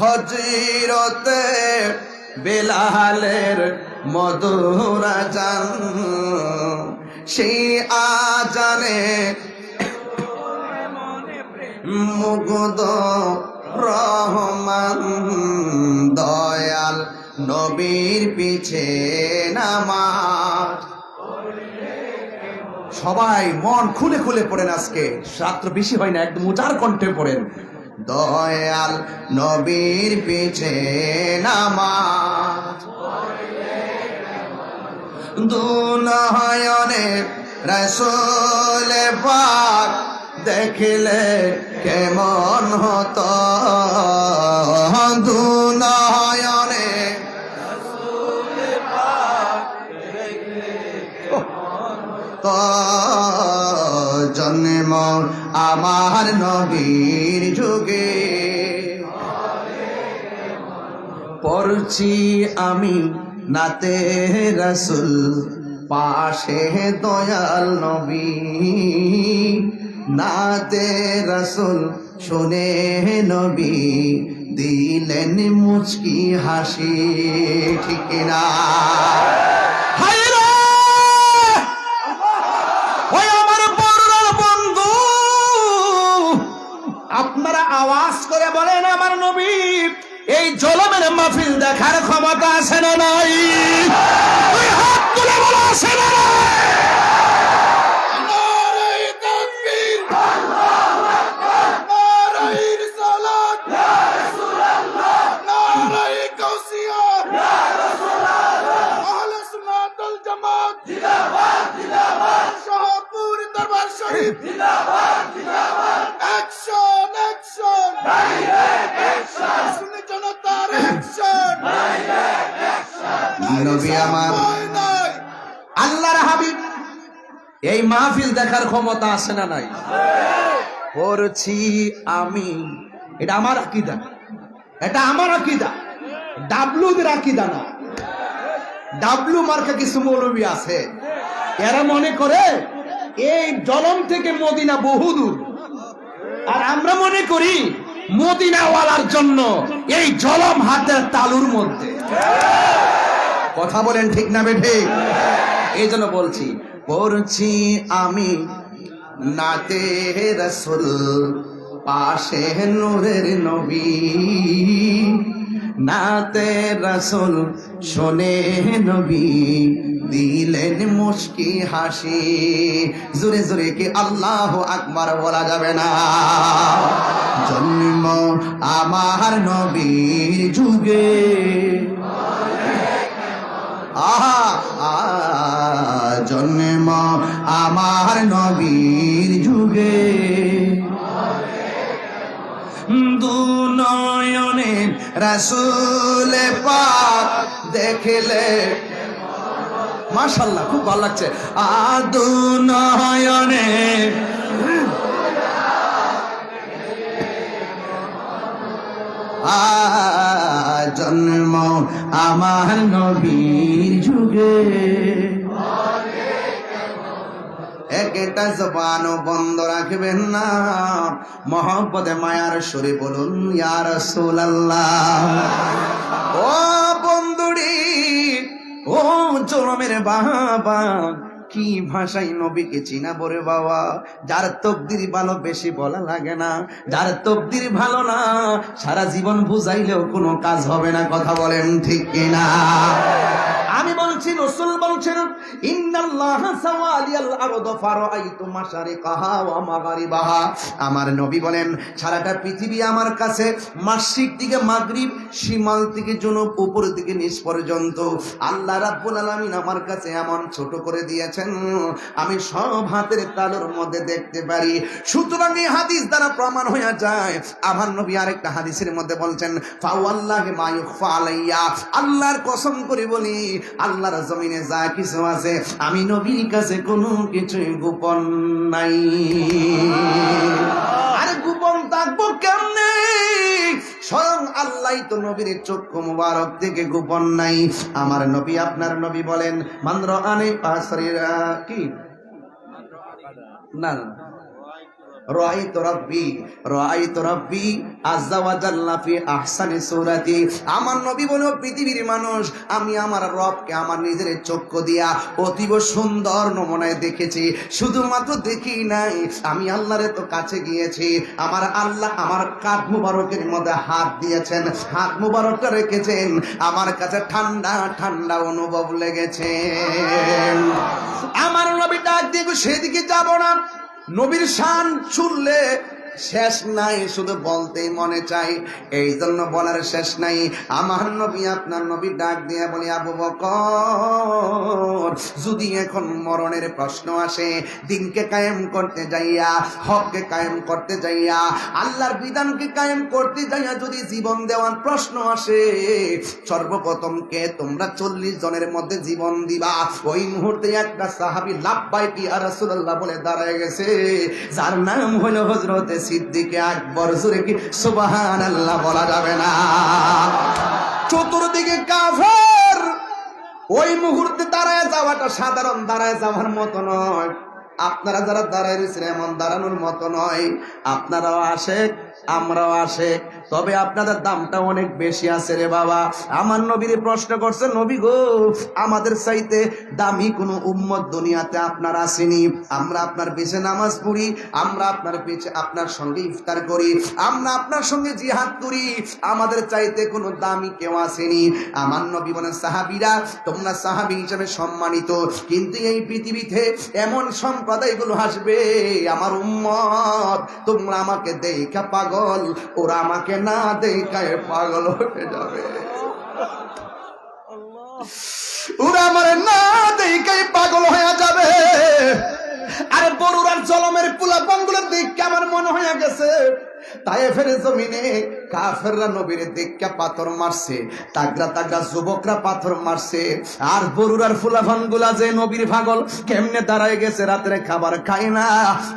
হজরতে বিলালের মধুর আজান সেই আজানে মুগ্ধ রহমান দয়াল নবীর পিছে নামাজ সবাই মন খুলে খুলে পড়েন আজকে রাত্র বেশি হয় না একদম উজাড় কণ্ঠে পড়েন দয়াল নবীর পিছে নামাজ দুনয়নে রাসূল পাক দেখলে কেমন হতো দুনয়নে তো জন্ম আমার নবীর যুগে পড়ছি আমি নাতে রাসূল পাশে দয়াল নবী নাতে রাসূল শুনে নবী দিলেন মুচকি হাসি ঠিক না আপনারা আওয়াজ করে বলেন আমার নবী এই জলমের মাহফিল দেখার ক্ষমতা আছে না নাই হাত তুলে বলা আছে না নবী আমার আল্লাহর হাবিব এই মাহফিল দেখার ক্ষমতা আছে না নাই পড়ছি আমি এটা আমার আকীদা এটা আমার আকীদা ডাবলুদের আকীদা না ডাবলু মার্কা কিছু মৌলবী আছে এরা মনে করে এই জলম থেকে মদিনা বহুদূর আর আমরা মনে করি মদিনাওয়ালার জন্য এই জলম হাতের তালুর মধ্যে কথা বলেন ঠিক না বেঠে এই জন্য বলছি পড়ছি আমি নাতে রাসূল পাশে নূরের নবী নাতে রাসূল শোনে নবী দিলেন মুচকি হাসি জোরে জোরে কি আল্লাহু আকবার বলা যাবে না জন্ম আমার নবীর যুগে জন্ম আমার নবীর যুগে দুনয়নে রাসূল পাক দেখলে মাশাআল্লাহ খুব ভালো লাগছে দুনয়নে জন্ম আমার নবীর যুগে একটা জবানও বন্ধ রাখবেন না মহব্বতে মায়ার সুরে বলুন ইয়া রাসূলুল্লাহ ও বন্ধুরি ও জনমের বাবা কি ভাষায় নবীকে চিনা বরে বাবা যার তকদির ভালো বেশি বলা লাগে না যার তকদির ভালো না সারা জীবন বুঝাইলেও কোনো কাজ হবে না কথা বলেন ঠিক কিনা আমি বলছি, রাসূল বলছেন ইন্নাল্লাহা সাওয়ালিয়াল আরদ ফারাআইতু মাশারিকাহা ওয়া মাগরিবাহা। আমার নবী বলেন সারাটা পৃথিবী আমার কাছে মাশরিক থেকে মাগরিব, শিমাল থেকে জনুব, উপর থেকে নিচ পর্যন্ত আল্লাহ রাব্বুল আলামিন আমার কাছে এমন ছোট করে দিয়েছেন, আমি সব হাতের তালুর মধ্যে দেখতে পারি। সুতরাং এই হাদিস দ্বারা প্রমাণ হয়ে যায়, আমার নবী আরেকটা হাদিসের মধ্যে বলছেন ফাওয়াল্লাহি মা ইউখফা আলাইয়া, আল্লাহর কসম করে বলি আল্লাহর জমিনে যা কিছু আছে আমি নবীর কাছে কোনো কিছুই গোপন নাই। আরে গোপন থাকবো কেমনে? স্বয়ং আল্লাহ তো নবীর চক্ষু মুবারক থেকে গোপন নাই। আমার নবী আপনার নবী বলেন মান রাআনি আসরিরা কি না রাআইতু রাব্বি আযজা ওয়া জাল্লা ফি আহসানি সূরাতি। আমার নবী বলে পৃথিবীর মানুষ আমি আমার রবকে আমার নিজের চক্ষু দিয়া অতীব সুন্দর নমুনায় দেখেছি। শুধুমাত্র দেখি নাই, আমি আল্লাহরে তো কাছে গিয়েছি। আমার আল্লাহ আমার কাঁধ মুবারকের মধ্যে হাত দিয়েছেন, হাত মুবারকটা রেখেছেন, আমার কাছে ঠান্ডা ঠান্ডা অনুভব লেগেছে। আমার নবী ডাক দিয়ে সেদিকে যাব না। নবীর শান শুনলে শেষ নাই, শুধু বলতেই মনে চাই, এই জন্য বলার শেষ নাই। আমার নবী আপনার নবী ডাক দিয়ে বলি আবু বকর, যদি এখন মরণের প্রশ্ন আসে, দিনকে কায়েম করতে যাইয়া, হককে কায়েম করতে যাইয়া, আল্লাহর বিধানকে কায়েম করতে যাইয়া যদি জীবন দেওয়ার প্রশ্ন আসে, সর্বপ্রথম কে তোমরা 40 জনের মধ্যে জীবন দিবা? ওই মুহূর্তে একটা সাহাবী লাব্বাইক ইয়া রাসূলুল্লাহ বলে দাঁড়ায় গেছে, যার নাম হলো হযরত সিদ্দিক আকবর। জোরে কি সুবহানাল্লাহ বলা যাবে না? চতুর্দিকে কাফের। ওই মুহূর্তে দাঁড়ায় যাওয়াটা সাধারণ দাঁড়ায় যাওয়ার মতো নয়। আপনারা যারা দাঁড়ায় রয়েছেন এমন দাঁড়ানোর মতো নয়। আপনারাও আশেক, আমরাও আশেক, তবে আপনাদের দামটা অনেক বেশি আছে রে বাবা। আমার নবীর প্রশ্ন করছে, নবী গো আমাদের চাইতে দামি কোনো উম্মত দুনিয়াতে আপনার আসেনি। আমরা আপনার পিছে নামাজ পড়ি, আমরা আপনার পিছে আপনার সঙ্গে ইফতার করি, আমরা আপনার সঙ্গে জিহাদ করি, আমাদের চাইতে কোনো দামি কেউ আসেনি। আমার নবী বলেন সাহাবীরা তোমরা সাহাবী হিসেবে সম্মানিত, কিন্তু এই পৃথিবীতে এমন সম্প্রদায়গুলো আসবে আমার উম্মত, তোমরা আমাকে দেখা পাগল, ওরা আমাকে না দেখায় পাগল হয়ে যাবে। ওরা আমার না দেখায় পাগল হয়ে যাবে। আরে বরুরার জলমের পোলাপানগুলো দেখে আমার মনে হয়ে গেছে তায়েফের জমিনে কাফেররা নবীর দেখে পাথর মারছে, তাগড়া তাগড়া যুবকরা পাথর মারছে, আর বরুরার ফুলাফানগুলা যে নবীর পাগল কেমনে দাঁড়ায় গেছে, রাতের খাবার খায় না,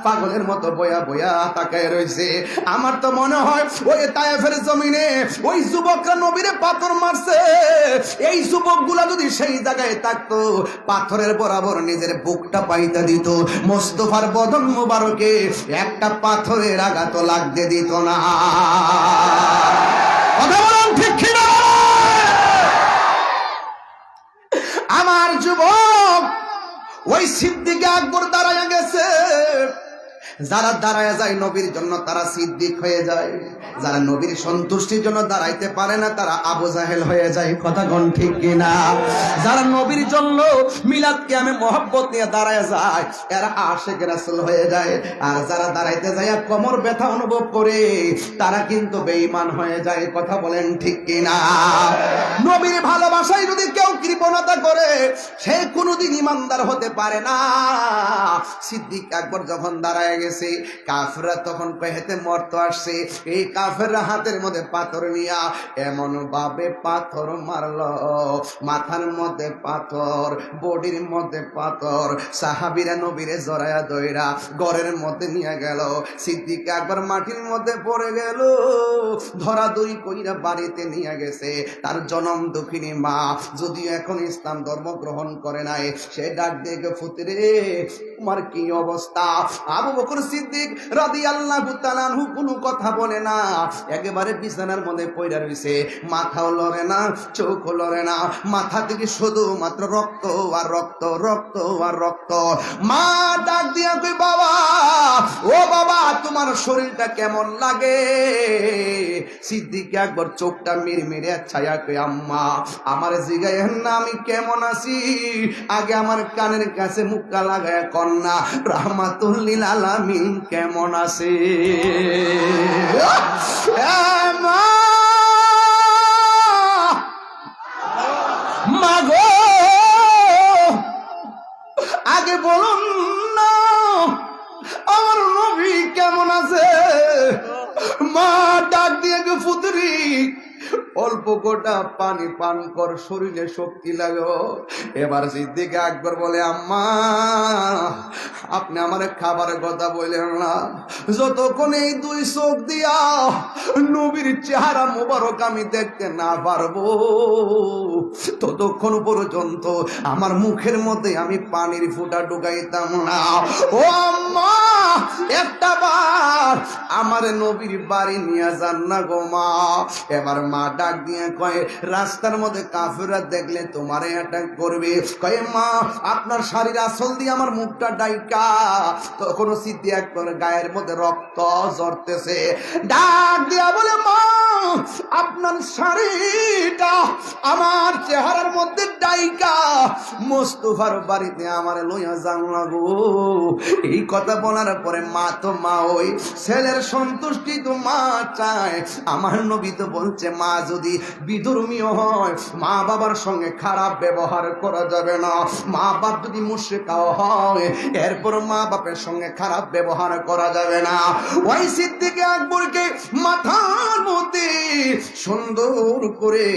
পাগলের মতো বয়া বয়া তাকায় রয়েছে। আমার তো মনে হয় ওই তায়েফের জমিনে ওই যুবকরা নবীরে পাথর মারছে, এই যুবকগুলা যদি সেই জায়গায় থাকতো পাথরের বরাবর নিজের বুকটা পাইতে দিত, মোস্তফার বদন মুবারকে একটা পাথরের আঘাত লাগতে দিত না। কথা বলুন ঠিক কি না? আমার যুবক ওই সিদ্দিক আকবর দাঁড়ায় গেছে। যারা দাঁড়ায় যায় নবীর জন্য তারা সিদ্দিক হয়ে যায়, যারা নবীর সন্তুষ্টির জন্য দাঁড়াইতে পারে না তারা আবু জাহেল হয়ে যায়। কথা কোন ঠিক কিনা? যারা নবীর জন্য মিলাদ কিয়ামে মহব্বত নিয়ে দাঁড়ায় যায় এরা আশিক রাসূল হয়ে যায়, আর যারা দাঁড়াইতে যায় কোমর ব্যথা অনুভব করে তারা কিন্তু বেঈমান হয়ে যায়। কথা বলেন ঠিক কিনা? নবীর ভালোবাসায় যদি কেউ কৃপণতা করে সে কোনোদিন ইমানদার হতে পারে না। সিদ্দিক আকবর যখন দাঁড়ায় গেছে কাফেররা তখন কহেতে মরতে আসছে, এই কাফেররা হাতের মধ্যে পাথর নিয়া এমন ভাবে পাথর মারলো, মাথার মধ্যে পাথর, বডির মধ্যে পাথর, সাহাবীরা নবীরে জড়ায়া দইরা ঘরের মধ্যে নিয়ে গেল। সিদ্দিক আকবর মাটির মধ্যে পড়ে গেল, ধরাধরি কইরা বাড়িতে নিয়ে গেছে। তার জনম দুঃখিনী মা যদিও এখন ইসলাম ধর্ম গ্রহণ করে নাই, সে ডাক দিয়ে ফুতরে তোমার কি অবস্থা? আবু বকর সিদ্দিক রাদিয়াল্লাহু তাআলা আনহু কোনো কথা বলে না, একেবারে বিছানার মধ্যে পড়ে রইছে, মাথাও লড়ে না, চোখও লড়ে না, মাথা থেকে শুধুমাত্র রক্ত আর রক্ত, রক্ত আর রক্ত। মা ডাক দিয়া কই বাবা, ও বাবা তোমার শরীরটা কেমন লাগে? সিদ্দিক আকবর চোখটা মেরে মেরে ছায়া কই আম্মা আমার জিগায়েন না আমি কেমন আছি, আগে আমার কানের কাছে মুক্কা লাগায় কন্যা রাহমাতুল লিল আলামিন কেমন আছে। মাগো আগে বলুন না আমার নবী কেমন আছে। মা ডাক দিয়ে পুত্রী অল্প গোটা পানি পান কর, শরীরে শক্তি লাগো। এবার সিদ্দিক আকবর বলে আম্মা আপনি আমার খাবারের কথা বললেন না, যতক্ষণ এই দুই চোখ দিয়া নবীর চেহারা মোবারক আমি দেখতে না পারবো ততক্ষণ পর্যন্ত আমার মুখের মধ্যে আমি পানির ফোঁটা ঢুকাইতাম না। ও আম্মা একটা বার আমার নবীর বাড়ি নিয়ে যান না গো মা। এবার মা ডাক দিয়ে কয় রাস্তার মধ্যে কাফেররা দেখলে তোমারে অ্যাটাক করবে, কয় মা আপনার শাড়ির আঁচল দিয়ে আমার মুখটা ডাইকা। তখন সিদ্দিক আকবর গায়ের মধ্যে রক্ত ঝরতেছে, ডাক দিয়া বলে মা আপনার শাড়িটা আমার চেহারার মধ্যে ডাইকা মোস্তফার বাড়িতে আমার লইয়া যান লাগো। এই কথা বলার পরে মা তো মা, ওই ছেলের সন্তুষ্টি তো মা চায়। আমার নবী তো বলছে মা যদি বিধর্মীয় হয় মা বাবার সঙ্গে খারাপ ব্যবহার করা যাবে না, মা বাপ যদি মুশরিকাও হয় এরপর মা বাপের সঙ্গে খারাপ ব্যবহার করা যাবে না। ওই সিদ্দিক আকবরকে মাথার মধ্যে সুন্দর করে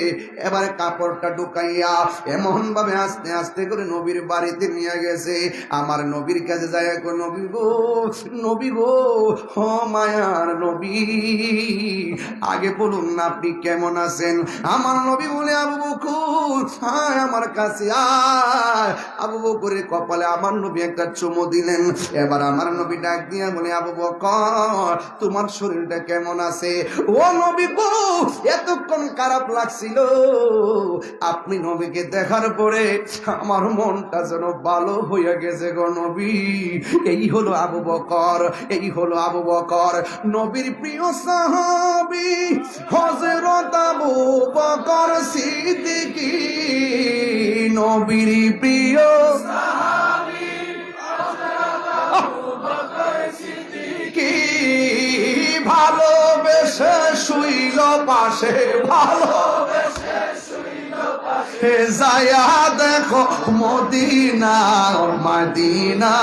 এবার কাপড়টা ঢুকাইয়া এমন ভাবে আস্তে আস্তে করে নবীর বাড়িতে নিয়ে গেছে। আমার নবীর কাছে যায় নবী গো, নবী গো, ও মায়ার নবী আগে বলুন না আপনি কেমন আছেন। আমার নবী বলে আবু বকর আয় আমার কাছে আয়। আবু বকরের কপালে আমার নবী একটা চুমু দিলেন। এবার আমার নবী ডাক দিয়া বলে আবু বকর তোমার শরীরটা কেমন আছে। ও নবী গো এতক্ষণ খারাপ লাগছিল, আপনি নবীকে দেখার পরে আমার মনটা যেন ভালো হয়ে গেছে গো নবী। এই হলো আবু বকর, এই হলো আবু বকর নবীর প্রিয় সাহাবী হযরত আবু বকর সিদ্দিকী, নবীর প্রিয় সাহাবী হযরত আবু বকর সিদ্দিকী, ভালোবেসে শুইল পাশে, ভালোবেসে শুইল পাশে, যায়া দেখো মদিনা মদিনা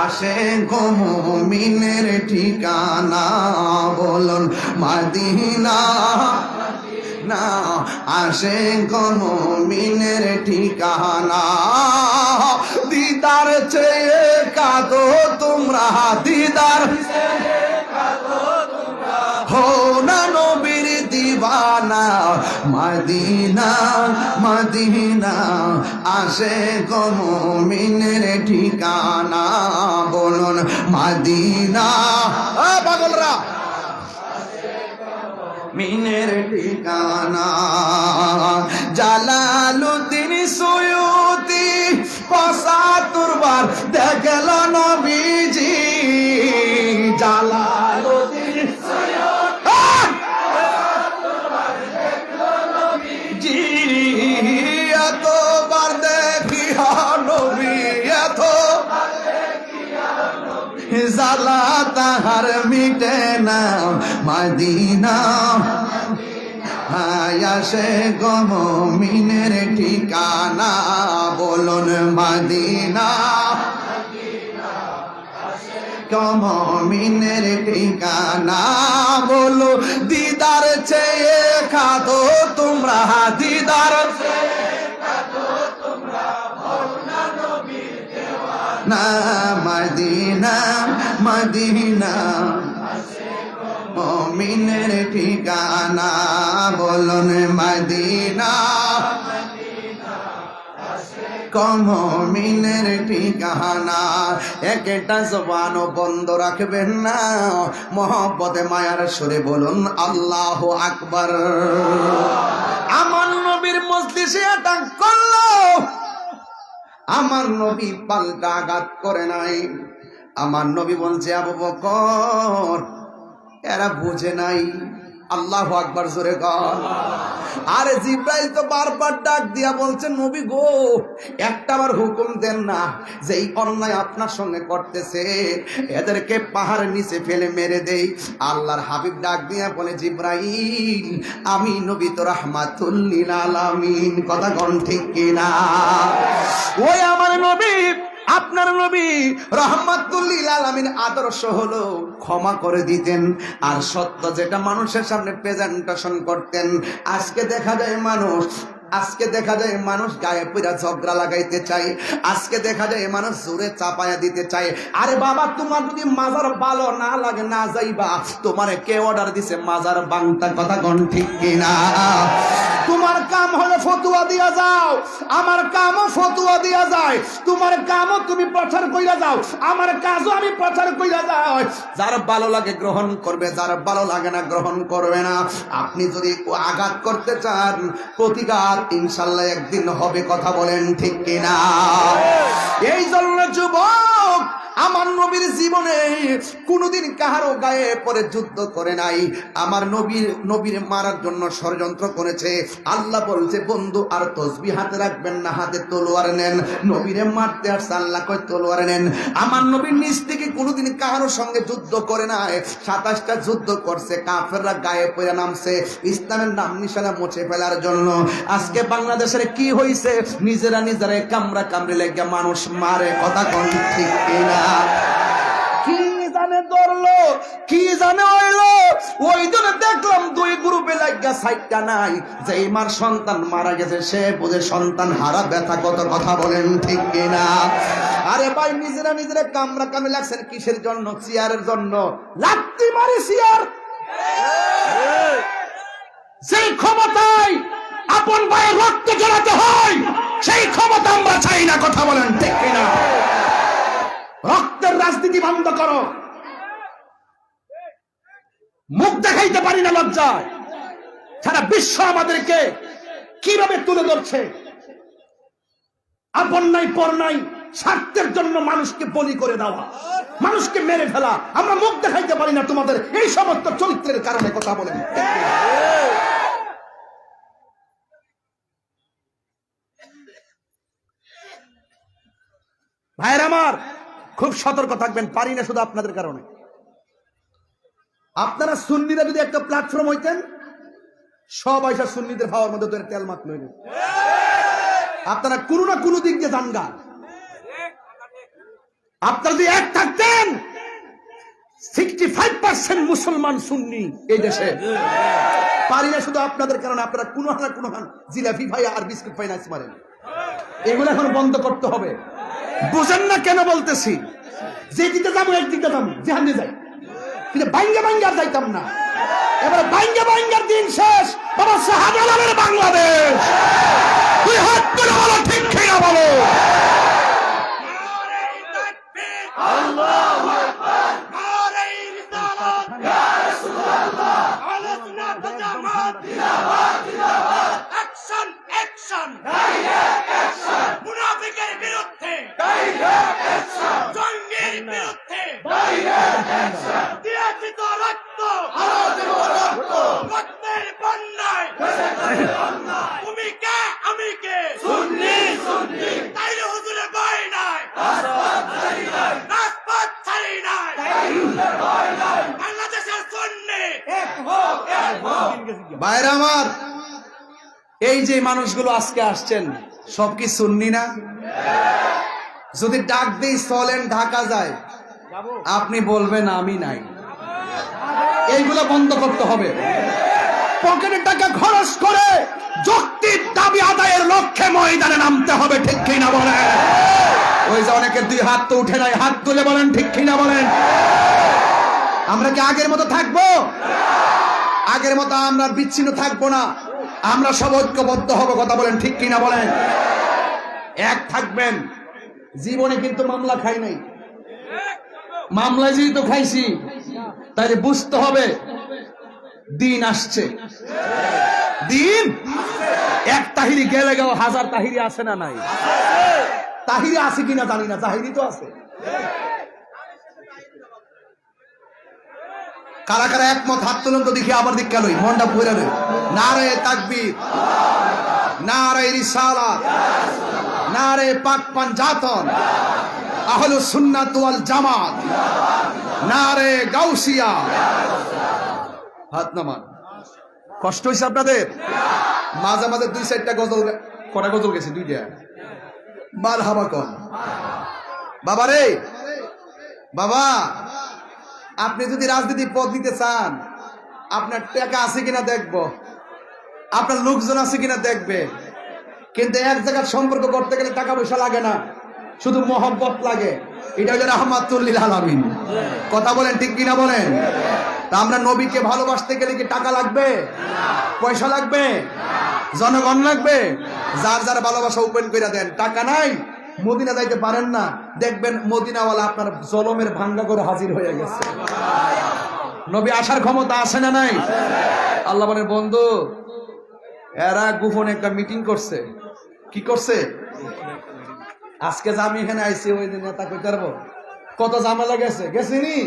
আসে গো মুমিনের ঠিকানা, বলুন মদিনা না আসে গো মুমিনের ঠিকানা। দিদার চেয়ে কাঁদো তোমরা, দিদার চেয়ে কাঁদো তোমরা, হো না নবীর দিওয়ানা। মদিনা মদিনা আসে গো মুমিনের ঠিকানা, বলুন মদিনা। পাগলরা মিনের ঠিকানা। জালালুদ্দিন সুয়ুতি ৭৫ বার দেখল নবীজি, জালালুদ্দিন সুয়ুতি ৭৫ বার দেখল নবীজি, এতবার দেখিয়া নবী, এতবার দেখিয়া নবী, জালা তাহার মিটে না মদিনা আসে গো মুমিনের ঠিকানা, বলুন মদিনা গো মুমিনের ঠিকানা। বলো দিদার চেয়ে কাঁদো তোমরা, দিদার চেয়ে কাঁদো তোমরা, না নবীর দেওয়ানা। মদিনা মদিনা মুমিনের ঠিকানা, বলুন মদিনা মুমিনের ঠিকানা। একটা জবান বন্ধ রাখবেন না, মহব্বতে মায়ার সুরে বলুন আল্লাহু আকবার। আমার নবীর মজলিসে আঘাত করলো, আমার নবী পাল্টা আঘাত করে নাই। আমার নবী বলছে আবু বকর এরা বুঝে নাই। আল্লাহু আকবার, জোরে গণ। আরে জিব্রাইল তো বারবার ডাক দিয়া বলছেন, নবী গো, একটা বার হুকুম দেন না, যে এই অন্যায় আপনার সঙ্গে করতেছে এদেরকে পাহাড়ের নিচে ফেলে মেরে দেই। আল্লাহর হাবিব ডাক দিয়া বলে, জিব্রাইল, আমি নবী তো রাহমাতুল লিল আলামিন। কথা কোন ঠিক কিনা? ওই আমার নবী, আপনার নবী রাহমাতুল লিল আলামিন আদর্শ হলো ক্ষমা করে দিতেন, আর সত্য যেটা মানুষের সামনে প্রেজেন্টেশন করতেন। আজকে দেখা যায় মানুষ গায়ে পুরা ঝগড়া লাগাইতে চায়, আজকে দেখা যায় মানুষ জোরে চাপায়া দিতে চায়। আরে বাবা, তোমার যদি মাজার ভালো না লাগে না যাইবা, তোমারে কে অর্ডার দিছে মাজার বাংতা? কথা কোন ঠিক কিনা? তোমার কাম হলো ফতুয়া দিয়া যাও, আমার কামও ফতুয়া দিয়া যায়। তোমার কামও তুমি প্রচার কইরা যাও, আমার কাজও আমি প্রচার কইরা যাও। যার ভালো লাগে গ্রহণ করবে, যার ভালো লাগে না গ্রহণ করবে না। আপনি যদি আঘাত করতে চান, প্রতিকার ইনশাল্লাহ একদিন হবে। কথা বলেন ঠিক কিনা? এই জন্য যুবক, আমার নবীর জীবনে কোনোদিন কাহারও গায়ে পরে যুদ্ধ করে নাই। আমার নবীর মারার জন্য ষড়যন্ত্র করেছে। আল্লাহ বলছে, বন্ধু আর তসবিহ হাতে রাখবেন না, হাতে তলোয়ার নেন। নবীরে মারতে আসছে, আল্লাহ কয় তলোয়ার নেন। আমার নবীর নিজ থেকে কোনোদিন কাহারোর সঙ্গে যুদ্ধ করে নাই। 27টা যুদ্ধ করছে, কাফেররা গায়ে পড়ে নামছে ইসলামের নাম নিশানা মুছে ফেলার জন্য। আজকে বাংলাদেশের কি হইছে? নিজেরা কামড়া কামড়ি লেগে মানুষ মারে। কথা কোন ঠিক কিনা? কি জানে ধরলো, কি জানে হইলো। ওই জন্য দেখলাম 2 গ্রুপে লাগিয়া সাইটটা নাই। যে মার সন্তান মারা গেছে সে বুঝে সন্তান হারা ব্যথা কত। কথা বলেন ঠিক কিনা? আরে ভাই, নিজেরা কামড়া কামড়ি লাগছেন কিসের জন্য? চেয়ারের জন্য। লাত্তি মারি চেয়ার। সেই ক্ষমতায় আপন ভাইয়ের রক্ত ঝরাতে হয়, সেই ক্ষমতা আমরা চাই না। কথা বলেন ঠিক কিনা? রক্তের রাজনীতি বন্ধ করো। মুখ দেখাইতে পারি না লজ্জায়। সারা বিশ্ব আমাদেরকে কিভাবে তুলে ধরছে। আপন নাই পর নাই, স্বার্থের জন্য মানুষকে বলি করে দেওয়া, মানুষকে মেরে ফেলা। আমরা মুখ দেখাইতে পারি না তোমাদের এই সমস্ত চরিত্রের কারণে। কথা বলেন। ভাইয়ের আমার, খুব সতর্ক থাকবেন। পারি না শুধু আপনাদের কারণে। আপনারা সুন্নিরা যদি একটা প্ল্যাটফর্ম হইতেন, সব আইসা সুন্নিদের ভাওয়ার মধ্যে ধরে তেল মাত লইলেন। আপনারা কোনো না কোনো দিক দিয়ে জানগা। আপনারা যদি এক থাকতেন, 65% মুসলমান সুন্নি এই দেশে। পারি না শুধু আপনাদের কারণে। আপনারা কোনো না কোনো জিলাপি ভাই আর বিস্কুট পাই না মারেন। এগুলো এখন বন্ধ করতে হবে। বুঝেন না কেন বলতেছি? যে দিকে যাবো একদিকে যাবো, যেখানে যাই, কিন্তু বাইঙ্গা যাইতাম না। এবার বাইঙ্গার দিন শেষ। বাবা শাহজালালের বাংলাদেশ। তুই হাত তুলে বলো ঠিক কিনা বলো। আল্লাহু আকবার। নারে রিসালাত, ইয়া রাসূলুল্লাহ। আলা সুন্নাত জামাত, জিন্দাবাদ জিন্দাবাদ। Action action, direct action. মুনাফিকের বিরুদ্ধে ডাইরেক্ট অ্যাকশন। জঙ্গির বিরুদ্ধে ডাইরেক্ট অ্যাকশন। দিয়েছি তো রক্ত, আরো দেব রক্ত। রক্তের বন্যায় তুমি কে আমি কে? সুন্নি সুন্নি। তাইলে হুজুরের ভয় নাই, রাজপথ ছাড়ি নাই। বাংলাদেশের সুন্নি এক হোক, এক হোক। ভাইরা আমার, এই যে মানুষগুলো আজকে আসছেন, সব কি সুন্নি না? যদি ডাক দেই চলেন ঢাকা যায়, আপনি বলবেন আমি নাই। এইগুলো বন্ধ করতে হবে। পকেটের টাকা খরচ করে যৌক্তিক দাবি আদায়ের লক্ষ্যে ময়দানে নামতে হবে। ঠিক কিনা বলেন? ওই যে অনেকের 2 হাত তো উঠে নাই, হাত তুলে বলেন ঠিক কিনা বলেন। আমরা কি আগের মতো থাকবো? আগের মতো আমরা বিচ্ছিন্ন থাকবো না। আমরা সব ঐক্যবদ্ধ হব। কথা বলেন ঠিক কিনা বলেন। এক থাকবেন। জীবনে কিন্তু মামলা খাই নাই। মামলায় যেহেতু খাইছি, তাহলে বুঝতে হবে দিন আসছে। দিন এক তাহিরি গেলে গেল, 1000 তাহিরি আছে না নাই? তাহিরি আছে কিনা জানি না, তাহিরি তো আছে। কারা কারা একমত হাত তুলুন তো দেখি, আবার দিক লই মনটা পুরা লই। নারে তাকবীর, নারে রিসালাত, নারে পাক পাঞ্জাতন, আহলুস সুন্নাত ওয়াল জামাত, নারে গাউসিয়া। হাত নামান। কষ্ট হইছে আপনাদের? মাঝে মাঝে 2-4টা গজল, কটা গজল গেছে? 2টা। মারহাবা কোন বাবা রে। বাবা, আপনি যদি রাজনীতি পদ দিতে চান, আপনার টাকা আছে কিনা দেখবো, আপনার লোকজন আছে কিনা দেখবে। কিন্তু এক জায়গার সম্পর্ক করতে গেলে টাকা পয়সা লাগে না, শুধু মহব্বত লাগে। এটা হলো রাহমাতুল লিল আলামিন। কথা বলেন ঠিক কিনা বলেন? তা আমরা নবীকে ভালোবাসতে গেলে কি টাকা লাগবে, পয়সা লাগবে, জনগণ লাগবে? যার যার ভালোবাসা ওপেন করে দেন। টাকা নাই, মদিনা যাইতে পারেন না, দেখবেন মদিনাওয়ালা আপনার জলমের ভাঙ্গা করে হাজির হয়ে গেছে। নবী আসার ক্ষমতা আছে না নাই? আল্লাহ বলেন, বন্ধু এরা গোপনে একটা মিটিং করছে। কি করছে? আজকে যে আমি এখানে আইছি, ওই দিন নেতা কইতে পারবো কত ঝামেলা গেছে, গেছিনি?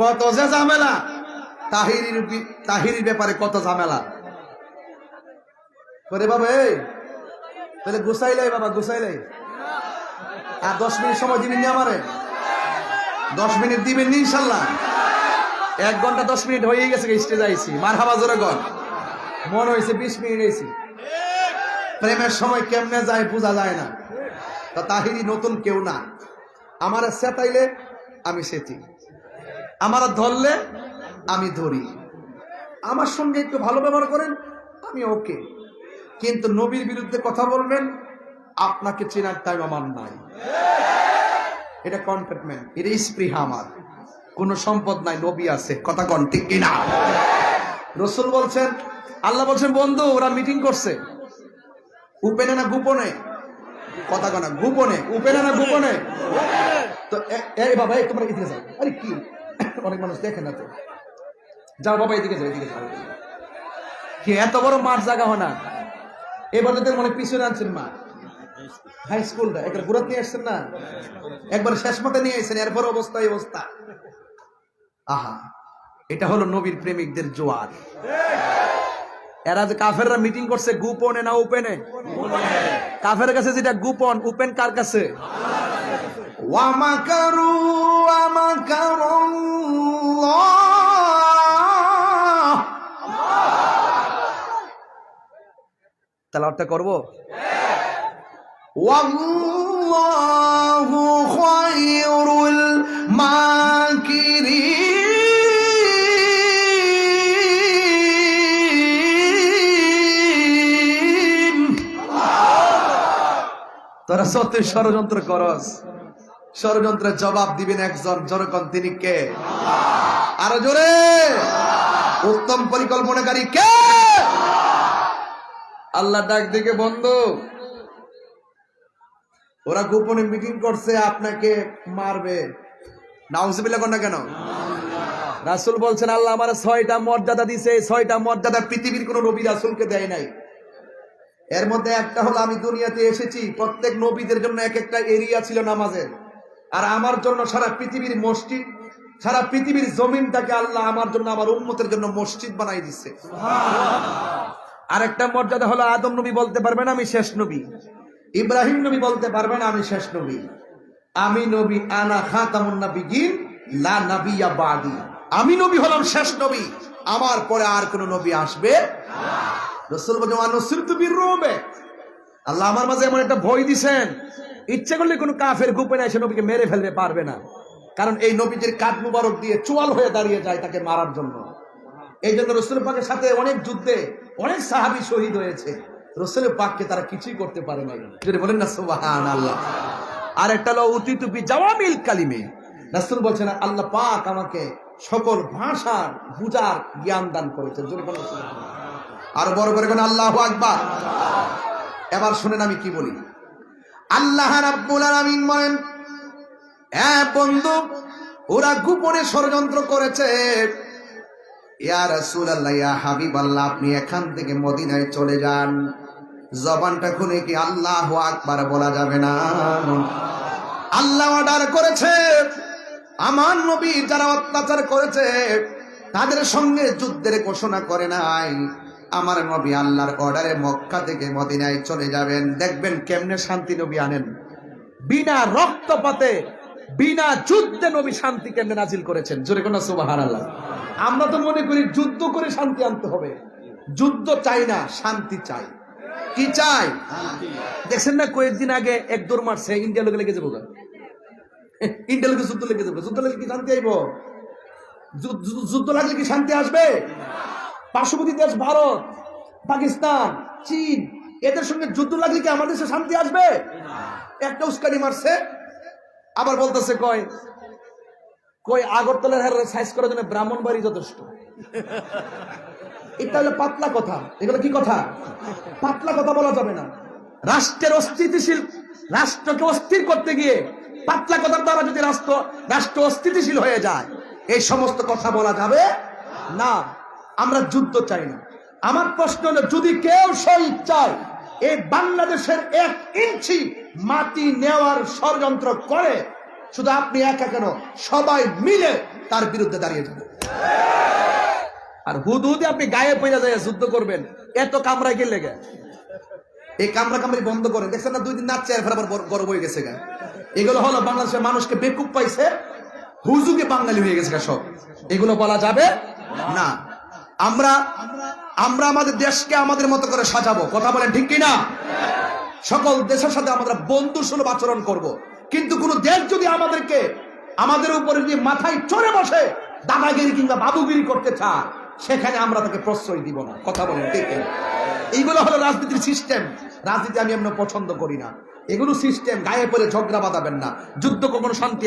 কত যে ঝামেলা, তাহিরির ব্যাপারে কত ঝামেলা করে। বাবা এই তাহলে গুছাইলাই, বাবা গুছাইলাই। আর 10 মিনিট সময় দিবেন নি আমারে? 10 মিনিট দিবেন নি ইনশাল্লাহ? 1 ঘন্টা 10 মিনিট হয়ে গেছে, স্টেজে আইছি। মারহাবা জোরে কর। মনে হয়েছে 20 মিনিট হয়েছি। প্রেমের সময় কেমনে যায় বোঝা যায় না। তা তাহিরি নতুন কেউ না। আমার সেতাইলে আমি সেতি, আমার ধরলে আমি ধরি, আমার সঙ্গে একটু ভালো ব্যবহার করেন, আমি ওকে। কিন্তু নবীর বিরুদ্ধে কথা বলবেন, আপনাকে চেনার টাইম আমার নাই। এটা কন্টেটমেন্ট, এটা স্পৃহা। আমার কোনো সম্পদ নাই, নবী আছে। কথা কন ঠিক কিনা? রসুল বলছেন, আল্লাহ বলছেন, বন্ধু ওরা মিটিং করছে। উপেনে না গোপনে? কথা কনা গোপনে, উপেনে না গোপনে? তো এই বাবা, এই তোমরা এদিকে যাও। আরে কি, অনেক মানুষ দেখে না তো। যাও বাবা, এদিকে যাও, এদিকে যাও। কি এত বড় মাঠ জায়গা হয় না? এবার তো মনে পিছনে আনছেন মা, হাই স্কুলটা একটা ঘুরাত নিয়ে আসছেন না, একবার শেষ মতে নিয়ে আসছেন, এরপর অবস্থা এই অবস্থা। আহা, এটা হলো নবীর প্রেমিকদের জোয়ার। এরা যে কাফেররা মিটিং করছে, গোপনে না ওপেনে? কাফের কাছে যেটা গোপন, ওপেন কার কাছে? ওয়ামাকারু ওয়ামাকারুল্লাহ। তেলাওয়াতটা করব? ওয়াল্লাহু খায়রুল মাকিরিন। তোরা সত্যি ষড়যন্ত্র করস, ষড়যন্ত্রের জবাব দিবেন একজন, জনগণ। তিনি কে? আরো জোরে। উত্তম পরিকল্পনাকারী কে? আল্লাহ ডাক দিকে, বন্ধু ওরা গোপনে মিটিং করছে, আপনাকে মারবে। নাউজুবিল্লাহ কোন না কেন? রাসূল বলছেন, আল্লাহ আমার 6টা মর্যাদা দিয়েছে। 6টা মর্যাদা পৃথিবীর কোন নবী রাসূলকে দেয় নাই। এর মধ্যে একটা হলো, আমি দুনিয়াতে এসেছি, প্রত্যেক নবীদের জন্য এক একটা এরিয়া ছিল নামাজের। আর আমার জন্য সারা পৃথিবীর মসজিদ, সারা পৃথিবীর জমিনটাকে আল্লাহ আমার জন্য, আমার উম্মতের জন্য মসজিদ বানাই দিচ্ছে। আরেকটা মর্যাদা হলো, আদম নবী বলতে পারবেন আমি শেষ নবী, ইব্রাহিম নবী বলতে পারবেন আমি শেষ নবী। আমি নবী, আনা খাতামুন নাবিয়্যিন লা নাবিয়্যা বাদি। আমি নবী হলাম শেষ নবী, আমার পরে আর কোন নবী আসবে না। রাসূল বলেন, আনুসিরতু বিররুবে। আল্লাহ আমার মাঝে এমন একটা ভয় দিবেন, ইচ্ছে করলে কোন কাফের গোপনে এসে নবীকে মেরে ফেলতে পারবে না। কারণ এই নবীজির কাঁধ মুবারক দিয়ে চোয়াল হয়ে দাঁড়িয়ে যায় তাকে মারার জন্য। এই জন্য রাসূল পাকের সাথে অনেক যুদ্ধে অনেক সাহাবী শহীদ হয়েছে। রাসূল পাককে তারা কিছুই করতে পারে নাই। যদি বলেন না সুবহানাল্লাহ। আর একটা হলো উতিতু বিজাওয়ামিল কালিমে। রাসূল বলছেন, আল্লাহ পাক আমাকে সকল ভাষার বুঝার জ্ঞান দান করেছেন। যদি বলেন সুবহানাল্লাহ। আর বড় করে কোন আল্লাহু আকবার। এবার শুনেন আমি কি বলি। আল্লাহ রাব্বুল আলামিন বলেন, বন্ধু ওরা গোপনে ষড়যন্ত্র করেছে। ইয়া রাসূলুল্লাহ, ইয়া হাবিবাল্লাহ, আপনি এখান থেকে মদিনায় চলে যান। জবানটা খুলে কি আল্লাহু আকবার বলা যাবে না? আল্লাহ অর্ডার করেছে, আমার নবী যারা অত্যাচার করেছে তাদের সঙ্গে যুদ্ধের ঘোষণা করে নাই। আমার নবী আল্লাহর অর্ডারে মক্কা থেকে মদিনায় চলে যাবেন। দেখবেন কেমনে শান্তি নবী আনেন। বিনা রক্তপাতে বিনা যুদ্ধে নবী শান্তি কেমনে নাজিল করেছেন। জোরে কোন সুবহানাল্লাহ। আমরা তো মনে করি যুদ্ধ করে শান্তি আনতে হবে। যুদ্ধ চাই না, শান্তি চাই। কি চাই? দেখছেন না কয়েকদিন আগে এক দৌড় মারছে, ইন্ডিয়া লোকে লেগে যাবো। ইন্ডিয়া লোকে যুদ্ধ লেগে যাবো। যুদ্ধ লাগলে কি শান্তি আইব? যুদ্ধ লাগলে কি শান্তি আসবে? পার্শ্ববর্তী দেশ ভারত, পাকিস্তান, চীন, এদের সঙ্গে যুদ্ধ লাগলে কি আমাদের দেশে শান্তি আসবে? একটা উস্কানি মারছে, আবার বলতেছে কই আগরতলার হার সাইজ করার জন্য ব্রাহ্মণবাড়ি যথেষ্ট। এটা হলো পাতলা কথা। এগুলো কি কথা? পাতলা কথা বলা যাবে না। রাষ্ট্রের অস্থিতিশীল, রাষ্ট্রকে অস্থির করতে গিয়ে পাতলা কথার দ্বারা যদি রাষ্ট্র অস্থিতিশীল হয়ে যায়, এই সমস্ত কথা বলা যাবে না। আমরা যুদ্ধ চাই না। আমার প্রশ্ন হলো, যদি কেউ স্বইচ্ছায় এই বাংলাদেশের 1 ইঞ্চি মাটি নেওয়ার ষড়যন্ত্র করে, শুধু আপনি একা কেন, সবাই মিলে তার বিরুদ্ধে দাঁড়িয়ে যাবে। আর হুদহুদে আপনি গায়ে পয়লা যায় যুদ্ধ করবেন, এত কামড়ায় গেলে গে এই কামড়ি বন্ধ করে। দেখছেন না 2 দিন নাচছে, এরপর আবার গরম হয়ে গেছে গা। এগুলো হলো বাংলাদেশের মানুষকে বেকুব পাইছে, হুজুগে বাঙালি হয়ে গেছে সব। এগুলো বলা যাবে না। আমরা আমাদের দেশকে আমাদের মতো করে সাজাবো। কথা বলেন ঠিক কিনা? সকল দেশের সাথে আমরা বন্ধু সুলভ আচরণ করব। কিন্তু কোন দেশ যদি আমাদের উপরে যদি মাথায় চড়ে বসে দাদাগিরি কিংবা বাবুগিরি করতে চায়, সেখানে আমরা তাকে প্রশ্রয় দিব না। কথা বলেন ঠিক কিনা? এইগুলো হলো রাজনীতির সিস্টেম। রাজনীতি আমি এমন পছন্দ করি না। এগুলো সিস্টেম। গায়ে পড়ে ঝগড়া বাঁধাবেন না। যুদ্ধ কখনো শান্তি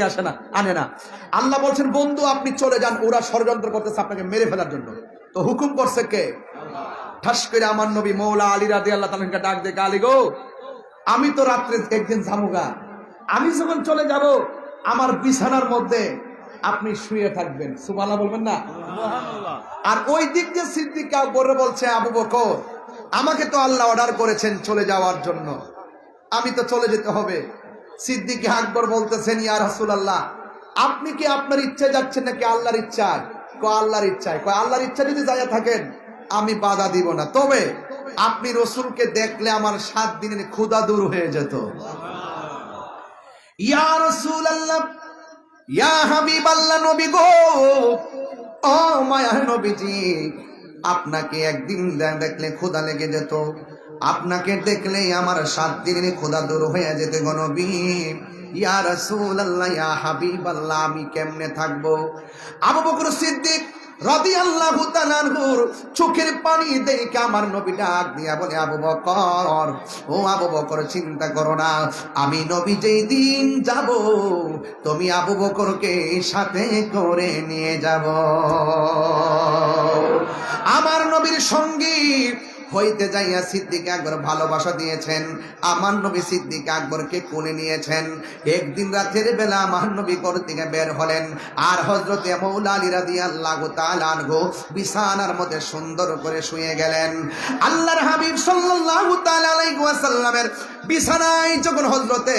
আনে না। আল্লাহ বলছেন, বন্ধু আপনি চলে যান, ওরা ষড়যন্ত্র করতেছে আপনাকে মেরে ফেলার জন্য। তো হুকুম করছে কে? ঠাস করে আমার নবী মৌলা আলী রাদিয়াল্লাহু তাআলা কে ডাক দিয়ে, আলী গো, আমি তো রাত্রে একদিন জামুগা, আমি যখন চলে যাব আমার বিছানার মধ্যে আপনি শুয়ে থাকবেন। সুবহানাল্লাহ বলবেন না? আর ওই দিক দিয়ে সিদ্দিক আকবর বলছে, আবু বকর আমাকে তো আল্লাহ অর্ডার করেছেন চলে যাওয়ার জন্য, আমি তো চলে যেতে হবে। সিদ্দিক আকবর বলতেছেন, ইয়া রাসূলুল্লাহ, আপনি কি আপনার ইচ্ছা যাচ্ছেন নাকি আল্লাহর ইচ্ছায়? আল্লাহর ইচ্ছায়। আল্লাহর ইচ্ছা যদি যায় থাকেন আমি বাধা দিব না, তবে আপনি রসুলকে দেখলে আমার 7 দিনের ক্ষুধা দূর হয়ে যেত। ইয়া রাসূলুল্লাহ, ইয়া হাবিবাল্লাহ, নবী গো, ও মায়ার নবীজি, আপনাকে একদিন দেখলে ক্ষুধা লেগে যেত, আপনাকে দেখলেই আমার 7 দিনের ক্ষুধা দূর হয়ে যেত গো নবী। ইয়া রাসূলুল্লাহ, ইয়া হাবিবাল্লাহ, আমি কেমনে থাকবো? আবু বকর সিদ্দিক রাদিয়াল্লাহু তাআলা আনহুর চোখের পানি দেখে আমার নবী ডাক দিয়া বলে, আবু বকর, ও আবু বকর, চিন্তা করো না, আমি নবী যেই দিন যাব তুমি আবু বকরকে সাথে করে নিয়ে যাব। আমার নবীর সঙ্গী হইতে যাইয়া সিদ্দিক আকবর ভালোবাসা দিয়েছেন। আমার নবী সিদ্দিক আকবরকে কোলে নিয়েছেন। একদিন রাতের বেলা আমার নবী ঘর থেকে বের হলেন, আর হযরতে মৌলা আলী রাদিয়াল্লাহু তাআলা আনহু বিছানার মধ্যে সুন্দর করে শুয়ে গেলেন। আল্লাহর হাবিব সাল্লাল্লাহু তাআলা আলাইহি ওয়াসাল্লামের বিছানায় যখন হযরতে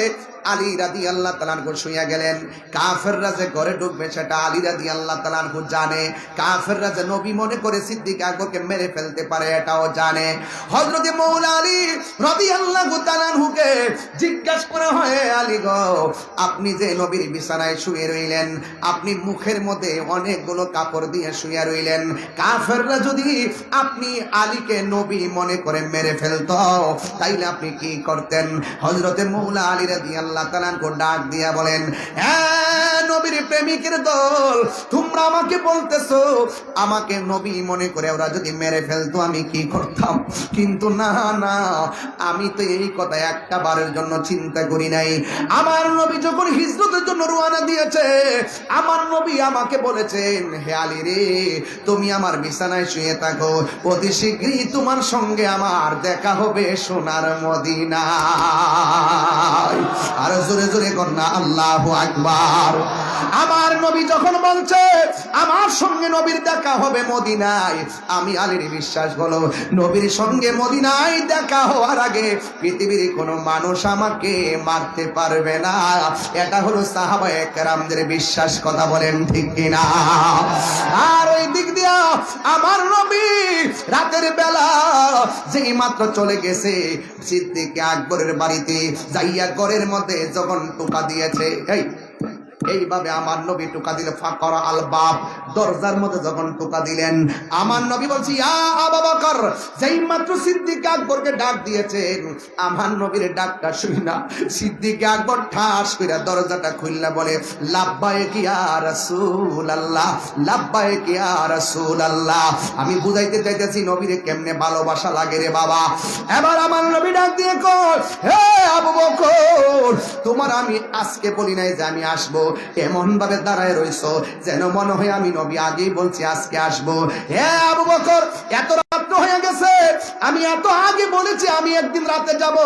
আলী রাদিয়াল্লাহু তাআলা আনহু শুয়ে গেলেন, কাফেররা যে ঘরে ঢুকবে সেটা আলী রাদিয়াল্লাহু তাআলা আনহু জানে। কাফেররা যে নবী মনে করে সিদ্দিক আকবরকে মেরে ফেলতে পারে এটাও জানে। হযরতে মৌলা আলী রাদিয়াল্লাহু তাআলা আনহুকে জিজ্ঞাসা করা হয়, আলী গো, আপনি যে নবীর বিছানায় শুয়ে রইলেন, আপনি মুখের মধ্যে অনেকগুলো কাপড় দিয়ে শুয়ে রইলেন, কাফেররা যদি আপনি আলীকে নবী মনে করে মেরে ফেলতো তাইলে আপনি কি করতেন? হযরতে মৌলা আলী রাদিয়াল্লাহু তাআলা আনহু ডাক দিয়া বলেন, নবীর প্রেমিকের দল, তোমরা আমাকে বলতেছো আমাকে নবী মনে করে ওরা যদি মেরে ফেলতো আমি কি করতাম? কিন্তু না না, আমি তো এই কথা একটা বারের জন্য চিন্তা করি নাই। আমার নবী যখন হিজরতের জন্য রওনা দিয়েছে, আমার নবী আমাকে বলেছেন, হে আলী রে, তুমি আমার বিছানায় শুয়ে থাকো, অতি শীঘ্রই তোমার সঙ্গে আমার দেখা হবে সোনার মদিনায়। আর জোরে জোরে কন্যা আল্লাহু আকবার। আমার নবী যখন বলছে আমার সঙ্গে নবীর দেখা হবে মদিনায়, আমি আলীর বিশ্বাস হলো নবীর সঙ্গে মদিনায় দেখা হওয়ার আগে পৃথিবীর কোনো মানুষ আমাকে মারতে পারবে না। এটা হলো সাহাবায়ে কেরামদের বিশ্বাস, কথা বলেন ঠিক কিনা? আর ওই দিক দিয়া আমার নবী রাতের বেলা যেই মাত্র চলে গেছে সিদ্দিক আকবরের বাড়িতে যাইয়া ঘরের মধ্যে যখন টোকা দিয়েছে, এইভাবে আমার নবী টোকা দিলে ফাকরা আল বাব, দরজার মধ্যে যখন টোকা দিলেন আমার নবী বলছি ইয়া আবু বকর, যেই মাত্র সিদ্দিক আকবরকে ডাক দিয়েছেন আমার নবীর ডাকটা শুনি না সিদ্দিক আকবর ঠাস করে দরজাটা খুললা বলে লাব্বাইক ইয়া রাসূলুল্লাহ, লাব্বাইক ইয়া রাসূলুল্লাহ। আমি বুঝাইতে চাইতেছি নবীরে কেমনে ভালোবাসা লাগে রে বাবা। এবার আমার নবী ডাক দিয়ে কই, হে আবু বকর, তোমার আমি আজকে বলি নাই যে আমি আসবো, এমন ভাবে দাঁড়ায় রইছো যেন মনে হয় আমি নবী আগেই বলছি আজকে আসবো। হে আবু বকর, এত রাত হয়ে গেছে, আমি এত আগে বলেছি আমি একদিন রাতে যাব,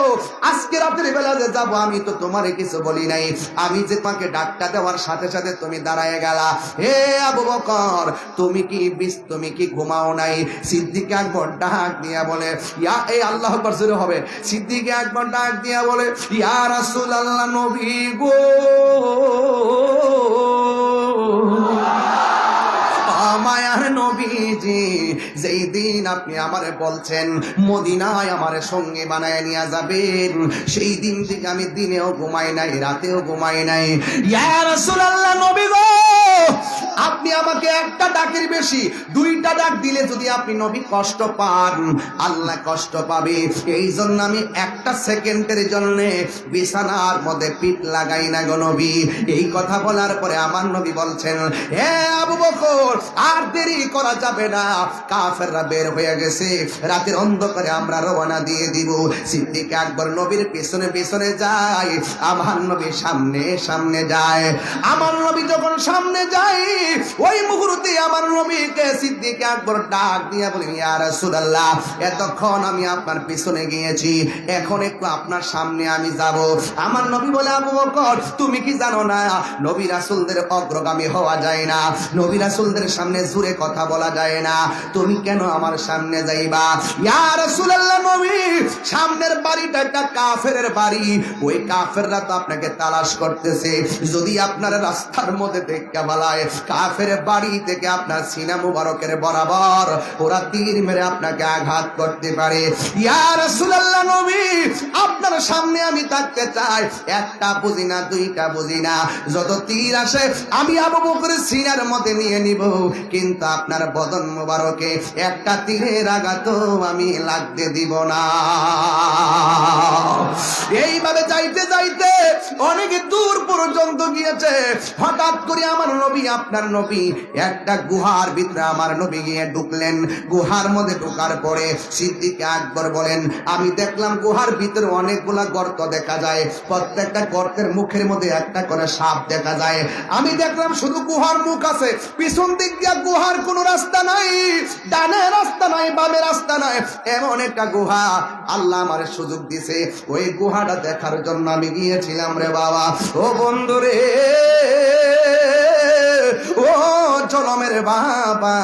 আজকে রাতের বেলা যে যাব আমি তো তোমারে কিছু বলি নাই, আমি যে তোমাকে ডাকটা দেওয়ার সাথে সাথে তুমি দাঁড়ায় গেলা। হে আবু বকর, তুমি কি ঘুমাও নাই? সিদ্দিক আকবর ডাক দিয়া বলে ইয়া, এই আল্লাহু আকবার জোরে হবে, সিদ্দিক আকবর ডাক দিয়া বলে ইয়া রাসূলুল্লাহ, নবী গো, মায়ার নবীজি, যেই দিন আপনি আমারে বলছেন মদিনায় আমারে সঙ্গে বানায় নিয়ে যাবেন, সেই দিন থেকে আমি দিনেও ঘুমাই নাই, রাতেও ঘুমাই নাই। ইয়া রাসূলুল্লাহ, নবী গো, আপনি আমাকে একটা ডাকের বেশি দুইটা ডাক দিলে যদি আপনি নবী কষ্ট পান, আল্লাহ কষ্ট পাবে, এই জন্য আমি একটা সেকেন্ডের জন্য বিছানার মধ্যে পিঠ লাগাই না গো নবী। এই কথা বলার পরে আমার নবী বলছেন হে আবু বকর, আর দেরি করা যাবে না, কাফেররা বের হয়ে গেছে, রাতের অন্ধকারে আমরা রওনা দিয়ে দিব। সিদ্দিক আকবর নবীর পেছনে পেছনে যায়, আমার নবী সামনে সামনে যায়। আমার নবী যখন সামনে যায় ওই মুহূর্তে আমার নবীকে সিদ্দিক আকবর ডাক দিয়া বলেন ইয়া রাসূলুল্লাহ, এতক্ষণ আমি আপনার পিছনে গিয়েছি, এখন একটু আপনার সামনে আমি যাব। আমার নবী বলে আবু বকর, তুমি কি জানো না নবী রাসূলদের অগ্রগামী হওয়া যায় না, নবী রাসূলদের সামনে জোরে কথা বলা যায় না, তুমি কেন আমার সামনে যাইবা? ইয়া রাসূলুল্লাহ, নবী সামনের বাড়িটা একটা কাফেরের বাড়ি, ওই কাফেররা তো আপনাকে তালাশ করতেছে, যদি আপনার রাস্তার মধ্যে দেখা বালায় কাফের বাড়ি থেকে আপনার সিনা মুবারকের বরাবর ওরা তীর মেরে আপনাকে আঘাত করতে পারে। ইয়া রাসূলুল্লাহ, নবী আপনার সামনে আমি থাকতে চাই, একটা বুঝি না দুইটা বুঝি না, যত তীর আসে আমি আবু বকরের সিনার মধ্যে নিয়ে নিব, কিন্তু আপনার বদন মুবারকে একটা তীরের আঘাত আমি লাগতে দিব না। এইভাবে যাইতে যাইতে অনেক দূর পর্যন্ত গিয়েছে, হঠাৎ করে আমার নবী, আপনার নবী একটা গুহার ভিতরে আমার নবী গিয়ে ঢুকলেন। গুহার মধ্যে ঢোকার পরে সিদ্দিক আকবর বলেন আমি দেখলাম গুহার ভিতরে অনেকগুলা গর্ত দেখা যায়, প্রত্যেকটা গর্তের মুখের মধ্যে একটা করে সাপ দেখা যায়। আমি দেখলাম শুধু গুহার মুখ আছে, পিছন দিক দিয়ে গুহার কোনো রাস্তা নাই, ডানে রাস্তা নাই, বামে রাস্তা নাই, এমন একটা গুহা আল্লাহ আমার সুযোগ দিছে। ওই গুহাটা দেখার জন্য আমি গিয়েছিলাম রে বাবা। ও বন্ধু রে, ও জনমের বাবা,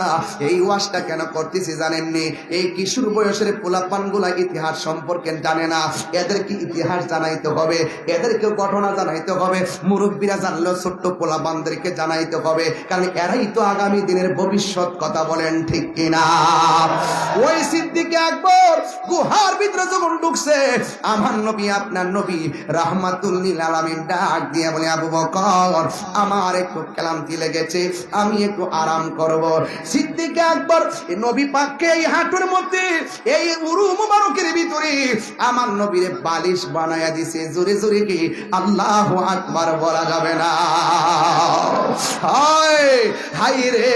এই ওয়াজটা কেন করতেছি জানেননি? এই কিশোর বয়সের পোলাপান গুলা ইতিহাস সম্পর্কে জানে না, এদেরকে ইতিহাস জানাইতে হবে, এদেরকে ঘটনা জানাইতে হবে। মুরব্বীরা জানলেও ছোট্ট পোলাপানদেরকে জানাইতে হবে, কারণ এরাই তো আগামী দিনের ভবিষ্যৎ, কথা বলেন ঠিক কিনা? ওই সিদ্দিক আকবর গুহার ভিতরে যখন ঢুকছে, আমার নবী, আপনার নবী রাহমাতুল লিল আলামিন ডাক দিয়ে বলে আবু বকর, আমার একটু ক্লান্তি লেগেছে, আমি একটু আরাম করব। সিদ্দিক আকবর নবী পাককে এই হাঁটুর মধ্যে, এই উরু মুবারকের ভিতরে আমার নবীরে বালিশ বানায়া দিছে। জোরে জোরে কি আল্লাহু আকবার বলা যাবে না? হায় হায় রে,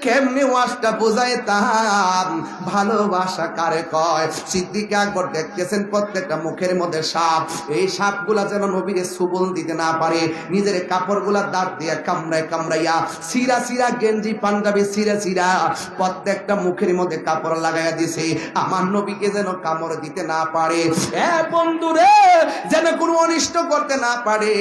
কেমনে ওয়াজটা বুঝাইতাম, ভালোবাসা কারে কয়। সিদ্দিক আকবর দেখতেছেন প্রত্যেকটা মুখের মধ্যে সাপ, এই সাপগুলা যেন নবীরে সুবল দিতে না পারে, নিজের কাপড়গুলা দাঁত দিয়ে কামড়ায় কামড়াইয়া সিরা সিরা গেঞ্জি পাঞ্জাবি সিরা সিরা প্রত্যেকটা মুখের মধ্যে কাপড় লাগাইয়া দিছে। আমার নবীকে যেন কামড় দিতে না পারে, বন্ধু রে, যেন কোনো অনিষ্ট করতে না পারে।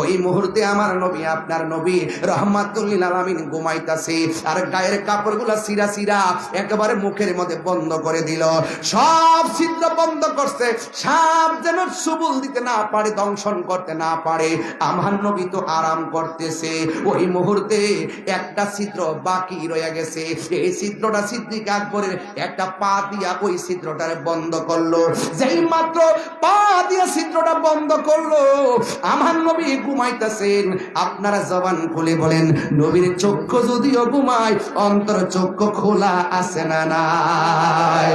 ওই মুহূর্তে আমার নবী, আপনার নবী রহমাতুল লিল আলামিন ঘুমাইতাছে, আর গায়ের কাপড়গুলো সিরা সিরা একেবারে মুখের মধ্যে বন্ধ করে দিল, সব ছিদ্র বন্ধ করছে, সাপ যেন সুবুল দিতে না পারে, দংশন করতে না পারে। আমার নবী তো আরাম করতেছে, ওই মুহূর্তে একটা ছিদ্র বাকি রয়ে গেছে। এই ছিদ্রটা সিদ্দিক আকবরের একটা পা দিয়া ওই ছিদ্রটার বন্ধ করলো। যেই মাত্র পা দিয়া ছিদ্রটা বন্ধ করলো, আমার নবী ঘুমাইতেছেন। আপনারা জবান খুলে বলেন, নবীর চক্ষু যদিও ঘুমায়, অন্তর চক্ষু খোলা আছে না নাই?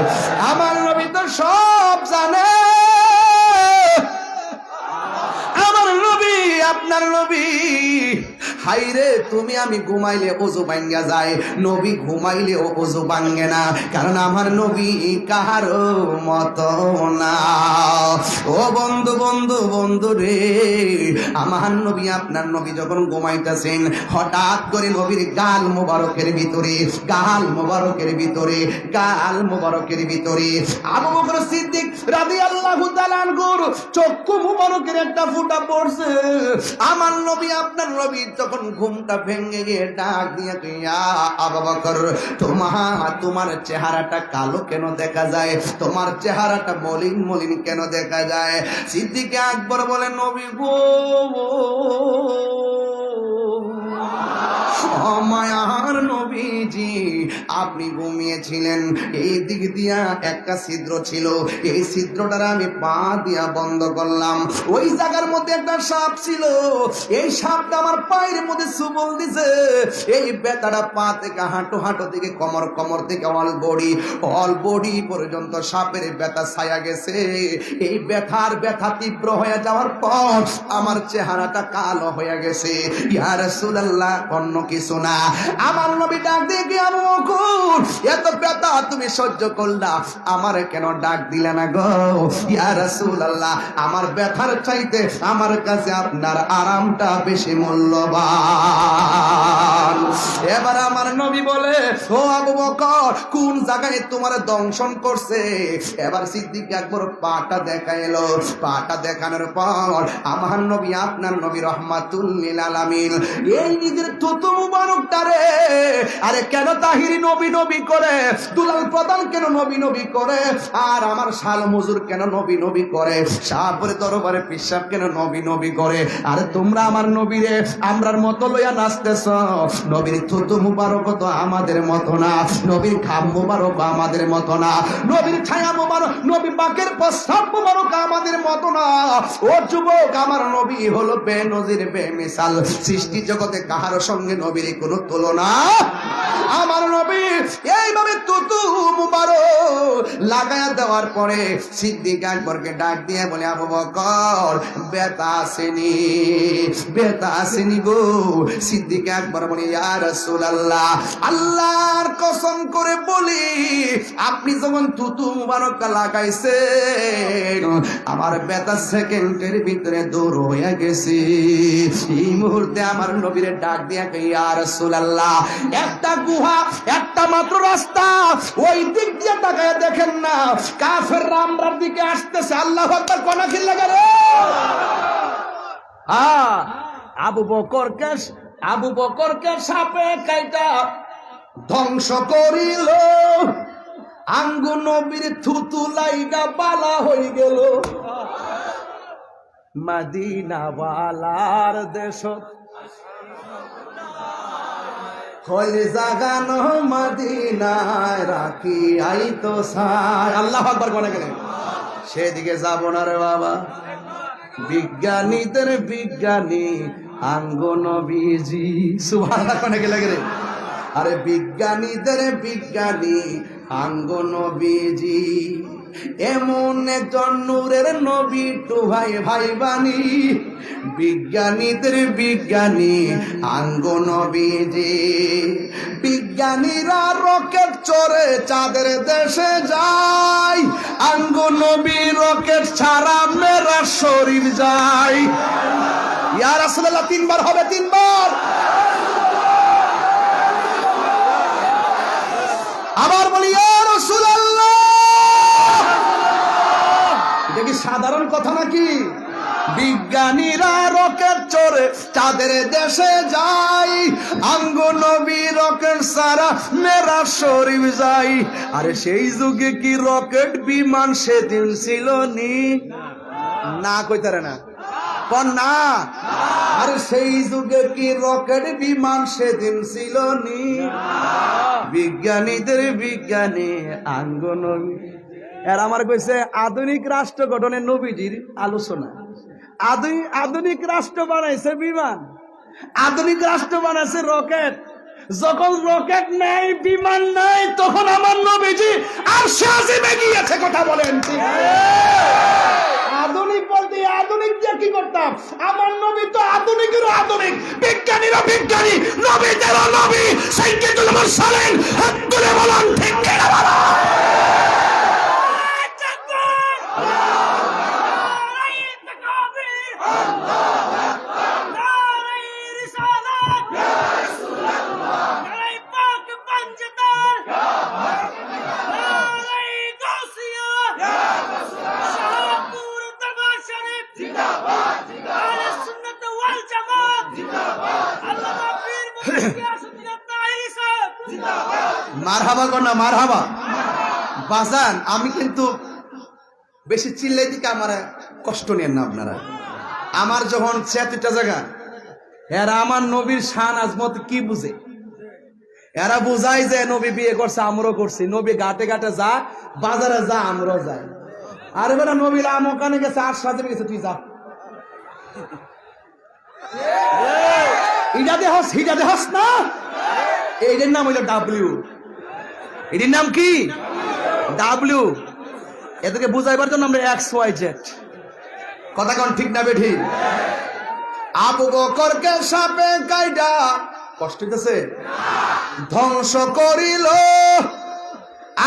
আমার নবী তো সব জানে। আমার নবী, আপনার নবী, হাইরে তুমি আমি ঘুমাইলে ওযু ভাঙ্গা যায়, নবী ঘুমাইলে ওযু ভাঙ্গে না, কারণ আমার নবী কাহারো মতো না। ও বন্ধু বন্ধু বন্ধু রে, আমার নবী, আপনার নবী যখন ঘুমাইতেছেন, হঠাৎ করে নবীর গাল মোবারকের ভিতরে, গাল মোবারকের ভিতরে, গাল মোবারকের ভিতরে আবু বকর সিদ্দিক রাদিয়াল্লাহু তাআলা আনহুর চক্ষু মোবারকের একটা ফোঁটা পড়ছে। আমার নবী, আপনার নবী যখন ঘুমটা ভেঙে গিয়ে ডাক দিয়ে, ইয়া আবু বকর, তোমার চেহারাটা কালো কেন দেখা যায়? তোমার চেহারাটা মলিন মলিন কেন দেখা যায়? সিদ্দিক আকবর বলে, নবী গো, মায়ার নবীজি, আপনি ঘুমিয়েছিলেন, এই দিক দিয়া একটা ছিদ্র ছিল, এই ছিদ্রটার আমি পা দিয়া বন্ধ করলাম। ওই জায়গার মধ্যে একটা সাপ ছিল, এই সাপটা আমার পায়ের মধ্যে সুবল দিছে। এই ব্যথাটা পা থেকে হাঁটু, হাঁটু থেকে কোমর, কোমর থেকে অল বডি পর্যন্ত সাপের ব্যথা ছায়া গেছে। এই ব্যথা তীব্র হয়ে যাওয়ার পর আমার চেহারাটা কালো হয়ে গেছে। ইয়া রাসূলুল্লাহ, অন্য কিছু না। আমার নবী ডাক দিয়ে, আবু বকর, এত ব্যথা তুমি সহ্য করলা, আমার কেন ডাক দিলে না গো? ইয়া রাসূলুল্লাহ, আমার ব্যথার চাইতে আমার কাছে আপনার আরামটা বেশি মূল্যবান। এবার আমার নবী বলে, ও আবু বকর, কোন জায়গায় তোমার দংশন করছে? এবার সিদ্দিক আকবর পাটা দেখাইলো। পাটা দেখানোর পর আমার নবী, আপনার নবী রহমাতুল লিল আলামিন এই নিজের থুতু মুবারকটারে, আরে কেন তাহিরি নবী নবী করে, দুলাল প্রধান কেন নবী নবী করে, আর আমার শাল মজুর কেন নবী নবী করে, শাহপুরে দরবারে পিসাব কেন নবী নবী করে, আরে তোমরা আমার নবীরে আমরার মতো লইয়া নাচতেছ। নবীর থুতু মুবারক তো আমাদের মতো না, নবীর খাম মুবারক আমাদের মতো না, নবীর ছায়া মুবারক, নবী পাকের প্রস্তাব মুবারক আমাদের মতো না। ও যুবক, আমার নবী হলো বেনজির বেমিসাল, সৃষ্টি জগতে কাহার সঙ্গে নবীর কোনো তুলনা। আমার নবী এইভাবে তুতু মুবারক লাগায়া দেওয়ার পরে সিদ্দিক আকবরকে ডাক দিয়ে বলে, আবু বকর, ব্যথা আসেনি, ব্যথা আসেনি গো? সিদ্দিক আকবর বলে, ইয়া রাসূলুল্লাহ, আল্লাহর কসম করে বলি, আপনি যখন তুতু মুবারকটা লাগাইছেন, আমার ব্যথা সেকেন্ডের ভিতরে দূর হয়ে গেছে। এই মুহূর্তে আমার নবীরে ডাক দিয়া, ইয়া রাসূলুল্লাহ, একটা গুহা, একটা মাত্র রাস্তা, ওই দিক দিয়ে তাকায় দেখেন না, কাফেররা আমরার দিকে আসতেছে। আল্লাহু আকবার, কোনা খিল্লা গেলে আবু বকরকে সাপে কাইটা ধ্বংস করিল, আঙ্গু নবীর থুতু লাইগা বালা হয়ে গেল। মদিনাওয়ালার দেশ হইলে জাগানো মদিনায় রাখি আইতো সাই। আল্লাহু আকবার বলে গেলেন, সেদিকে যাব না রে বাবা, বিজ্ঞানীদের বিজ্ঞানী আঙ্গো নবীজি। সুবহানাল্লাহ কোনে গেলে গেলে, আরে বিজ্ঞানীদের বিজ্ঞানী আঙ্গো নবীজি, এমন একজন নূরের নবী টু ভাই ভাই বাণী, বিজ্ঞানীদের বিজ্ঞানী আঙ্গো নবীজি। বিজ্ঞানীরা রকেট চড়ে চাঁদের দেশে যায়, আঙ্গো নবী রকেট ছাড়া মেরা শরীর যায়। ইয়া রাসূলুল্লাহ, তিনবার হবে, তিনবার। আবার বলি, ইয়া রাসূলুল্লাহ, কি সাধারণ কথা নাকি? বিজ্ঞানীরা রকেট চড়ে চাঁদের দেশে যায়, আঙ্গু নবী রকেট সারা মেরা শরীফ যাই। আরে সেই যুগে কি রকেট বিমান সেদিন ছিল নি? না কইতারে না না। আরে সেই যুগে কি রকেট বিমান সেদিন ছিল নি? বিজ্ঞানীদের বিজ্ঞানী আঙ্গ নবী। এর আমার কইছে আধুনিক রাষ্ট্র গঠনের নবীজির আলোচনা। আধুনিক রাষ্ট্র বানাইছে বিমান, আধুনিক রাষ্ট্র বানাইছে রকেট। যখন রকেট নাই, বিমান নাই, তখন আমার নবীজি আর শাহজিবে গিয়েছে। কথা বলেন ঠিক? আধুনিক বলতে আধুনিক দিয়ে কি করতাম? আমার নবী তো আধুনিকেরও আধুনিক, বিজ্ঞানীরও বিজ্ঞানী, নবীদেরও নবী। সাইকেল আমার সালেন হাত তুলে বলেন ঠিক কিনা বলো। মারহাবা কর না, মারহাবা বাজান। আমি কিন্তু বেশি চিল্লাই দিকে আমার কষ্ট নেন না আপনারা। আমার যখন 76টা জায়গা, এরা আমার নবীর শান আজমত কি বুঝে? এরা বুঝাই যে নবী বিয়ে করছে, আমরাও করছি। নবী ঘাটে ঘাটে যা, বাজারে যা, আমরাও যাই। আরে বেটা নবীর ওখানে গেছে, আর সাথে গেছে, তুই যা। ইডা দেহস, হিডা দেহস না। এটার নাম হইল ডাব্লিউ। এটির নাম কি? ডাব্লিউ। এদেরকে বুঝাইবার জন্য আমরা XYZ। কথা কোন ঠিক না বেঠি? আবু বকরকে সাপে কাইডা কষ্ট হইতেছে ধ্বংস করিল,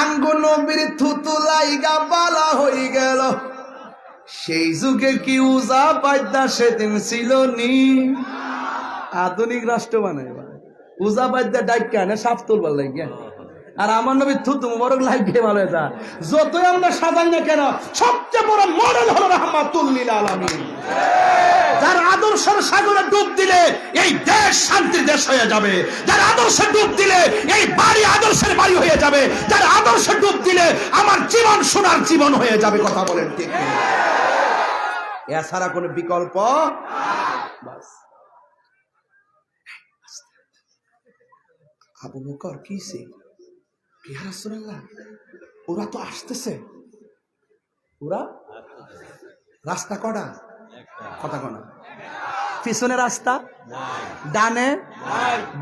আঙ্গু নবীর থুতু লাইগা বালা হই গেল। সেই যুগে কি উজা পাইদা সেদিন ছিল নি? আধুনিক রাষ্ট্র বানাই উজা পাইদা ডাইকা না সাপ তুলবার লাগিয়া। আর আমার নবী থুতু মুবারক লাগিয়ে ভালো যা। যতই আমরা সাজাই না কেন, সবচেয়ে বড় মডেল হলো রাহমাতুল লিল আলামিন। যার আদর্শের সাগরে ডুব দিলে এই দেশ শান্তির দেশ হয়ে যাবে। যার আদর্শে ডুব দিলে এই বাড়ি আদর্শের বাড়ি হয়ে যাবে। যার আদর্শে ডুব দিলে আমার জীবন সোনার জীবন হয়ে যাবে। কথা বলেন ঠিক কিনা? এছাড়া কোনো বিকল্প বাস। আবু বকর কিসে? ইয়া রাসূলুল্লাহ, ওরা তো আসতেছে। ওরা রাস্তা কটা? কথা কনা। পিছনে রাস্তা, ডানে,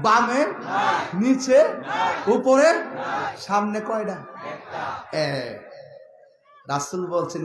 বামে, নিচে, উপরে, সামনে কয়টা? রাসূল বলছেন